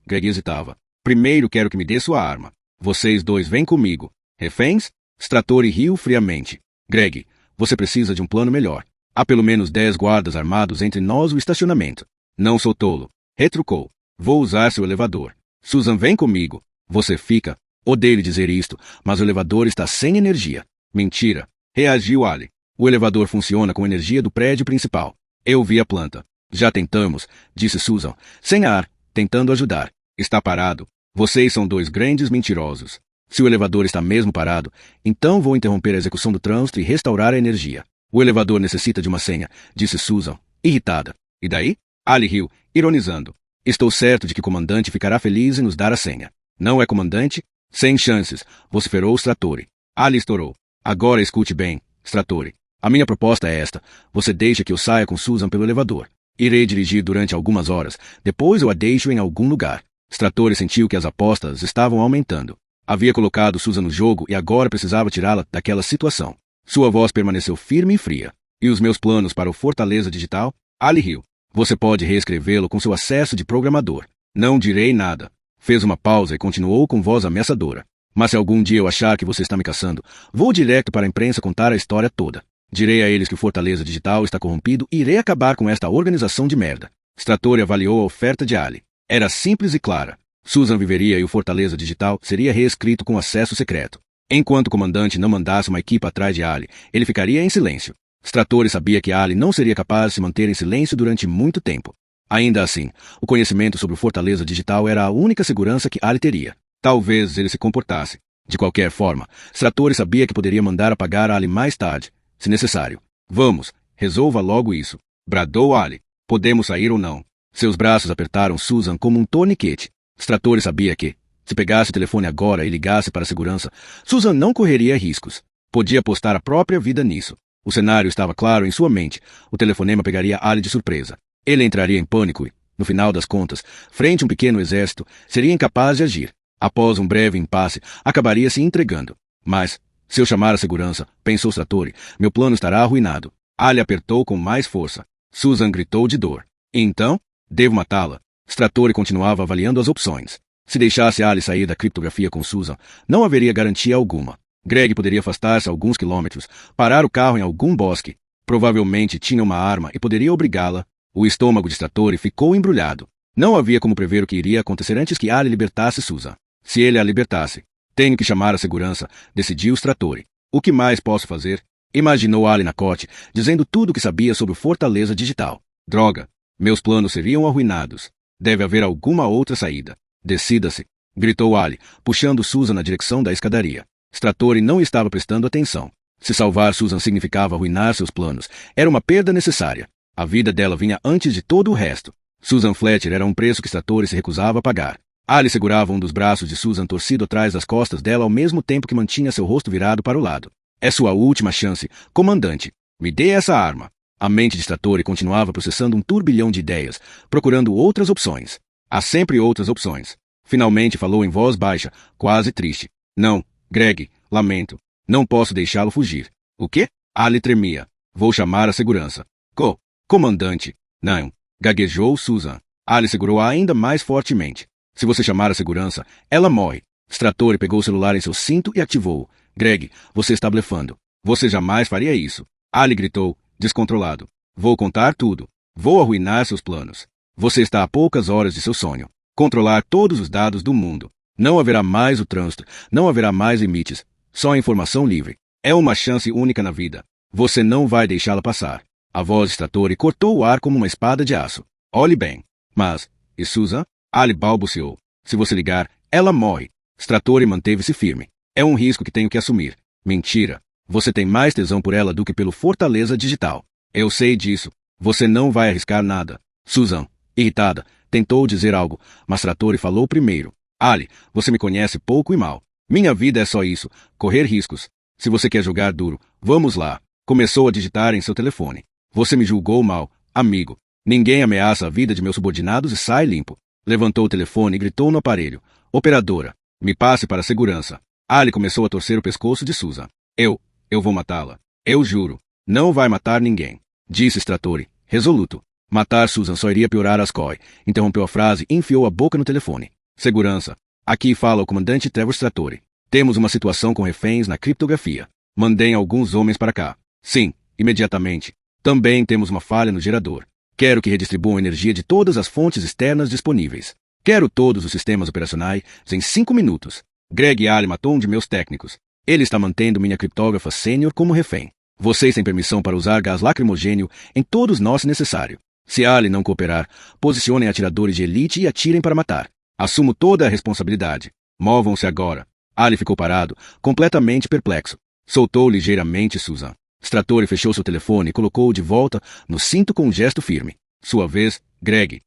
Greg hesitava. Primeiro quero que me dê sua arma. Vocês dois vêm comigo. Reféns? Stratori riu friamente. Greg, você precisa de um plano melhor. Há pelo menos 10 guardas armados entre nós e o estacionamento. Não sou tolo. Retrucou. Vou usar seu elevador. Susan, vem comigo. Você fica. Odeio dizer isto, mas o elevador está sem energia. Mentira. Reagiu Ali. O elevador funciona com energia do prédio principal. Eu vi a planta. Já tentamos, disse Susan, sem ar, tentando ajudar. Está parado. Vocês são dois grandes mentirosos. Se o elevador está mesmo parado, então vou interromper a execução do trânsito e restaurar a energia. O elevador necessita de uma senha, disse Susan, irritada. E daí? Ali riu, ironizando. Estou certo de que o comandante ficará feliz em nos dar a senha. Não é, comandante? Sem chances, vociferou Stratori. Ali estourou. Agora escute bem, Stratori. A minha proposta é esta. Você deixa que eu saia com Susan pelo elevador. Irei dirigir durante algumas horas. Depois eu a deixo em algum lugar. Stratori sentiu que as apostas estavam aumentando. Havia colocado Susan no jogo e agora precisava tirá-la daquela situação. Sua voz permaneceu firme e fria. E os meus planos para o Fortaleza Digital? Ali riu. Você pode reescrevê-lo com seu acesso de programador. Não direi nada. Fez uma pausa e continuou com voz ameaçadora. Mas se algum dia eu achar que você está me caçando, vou direto para a imprensa contar a história toda. Direi a eles que o Fortaleza Digital está corrompido e irei acabar com esta organização de merda. Stratori avaliou a oferta de Ali. Era simples e clara. Susan viveria e o Fortaleza Digital seria reescrito com acesso secreto. Enquanto o comandante não mandasse uma equipe atrás de Ali, ele ficaria em silêncio. Stratori sabia que Ali não seria capaz de se manter em silêncio durante muito tempo. Ainda assim, o conhecimento sobre o Fortaleza Digital era a única segurança que Ali teria. Talvez ele se comportasse. De qualquer forma, Stratori sabia que poderia mandar apagar Ali mais tarde, se necessário. Vamos, resolva logo isso, bradou Ali. Podemos sair ou não? Seus braços apertaram Susan como um torniquete. Stratori sabia que, se pegasse o telefone agora e ligasse para a segurança, Susan não correria riscos. Podia apostar a própria vida nisso. O cenário estava claro em sua mente. O telefonema pegaria Ali de surpresa. Ele entraria em pânico e, no final das contas, frente a um pequeno exército, seria incapaz de agir. Após um breve impasse, acabaria se entregando. Mas, se eu chamar a segurança, pensou Stratori, meu plano estará arruinado. Ali apertou com mais força. Susan gritou de dor. Então, devo matá-la. Stratori continuava avaliando as opções. Se deixasse Ali sair da criptografia com Susan, não haveria garantia alguma. Greg poderia afastar-se alguns quilômetros, parar o carro em algum bosque. Provavelmente tinha uma arma e poderia obrigá-la. O estômago de Stratori ficou embrulhado. Não havia como prever o que iria acontecer antes que Ali libertasse Susan. Se ele a libertasse, tenho que chamar a segurança, decidiu Stratori. O que mais posso fazer? Imaginou Ali na corte, dizendo tudo o que sabia sobre o Fortaleza Digital. Droga! Meus planos seriam arruinados. Deve haver alguma outra saída. Decida-se! Gritou Ali, puxando Susan na direção da escadaria. Stratori não estava prestando atenção. Se salvar Susan significava arruinar seus planos, era uma perda necessária. A vida dela vinha antes de todo o resto. Susan Fletcher era um preço que Stratori se recusava a pagar. Ali segurava um dos braços de Susan torcido atrás das costas dela ao mesmo tempo que mantinha seu rosto virado para o lado. É sua última chance, comandante. Me dê essa arma. A mente de Stratori continuava processando um turbilhão de ideias, procurando outras opções. Há sempre outras opções. Finalmente falou em voz baixa, quase triste. Não, Greg, lamento. Não posso deixá-lo fugir. O quê? Ali tremia. Vou chamar a segurança. Comandante. Não. Gaguejou Susan. Ali segurou-a ainda mais fortemente. Se você chamar a segurança, ela morre. Stratori pegou o celular em seu cinto e ativou-o. Greg, você está blefando. Você jamais faria isso. Ali gritou, descontrolado. Vou contar tudo. Vou arruinar seus planos. Você está a poucas horas de seu sonho. Controlar todos os dados do mundo. Não haverá mais o trânsito. Não haverá mais limites. Só informação livre. É uma chance única na vida. Você não vai deixá-la passar. A voz de Stratori cortou o ar como uma espada de aço. Olhe bem. Mas, e Susan? Ali balbuciou. Se você ligar, ela morre. Stratori manteve-se firme. É um risco que tenho que assumir. Mentira. Você tem mais tesão por ela do que pelo Fortaleza Digital. Eu sei disso. Você não vai arriscar nada. Susan, irritada, tentou dizer algo, mas Stratori falou primeiro. Ali, você me conhece pouco e mal. Minha vida é só isso, correr riscos. Se você quer jogar duro, vamos lá. Começou a digitar em seu telefone. Você me julgou mal, amigo. Ninguém ameaça a vida de meus subordinados e sai limpo. Levantou o telefone e gritou no aparelho. Operadora, me passe para a segurança. Ali começou a torcer o pescoço de Susan. Eu vou matá-la. Eu juro. Não vai matar ninguém. Disse Stratori, resoluto. Matar Susan só iria piorar as coisas. Interrompeu a frase e enfiou a boca no telefone. Segurança. Aqui fala o comandante Trevor Stratori. Temos uma situação com reféns na criptografia. Mandem alguns homens para cá. Sim, imediatamente. Também temos uma falha no gerador. Quero que redistribuam energia de todas as fontes externas disponíveis. Quero todos os sistemas operacionais em 5 minutos. Greg Ali matou um de meus técnicos. Ele está mantendo minha criptógrafa sênior como refém. Vocês têm permissão para usar gás lacrimogênio em todos nós se necessário. Se Ali não cooperar, posicionem atiradores de elite e atirem para matar. Assumo toda a responsabilidade. Movam-se agora. Ali ficou parado, completamente perplexo. Soltou ligeiramente Susan. Stratori fechou seu telefone e colocou-o de volta no cinto com um gesto firme. Sua vez, Greg.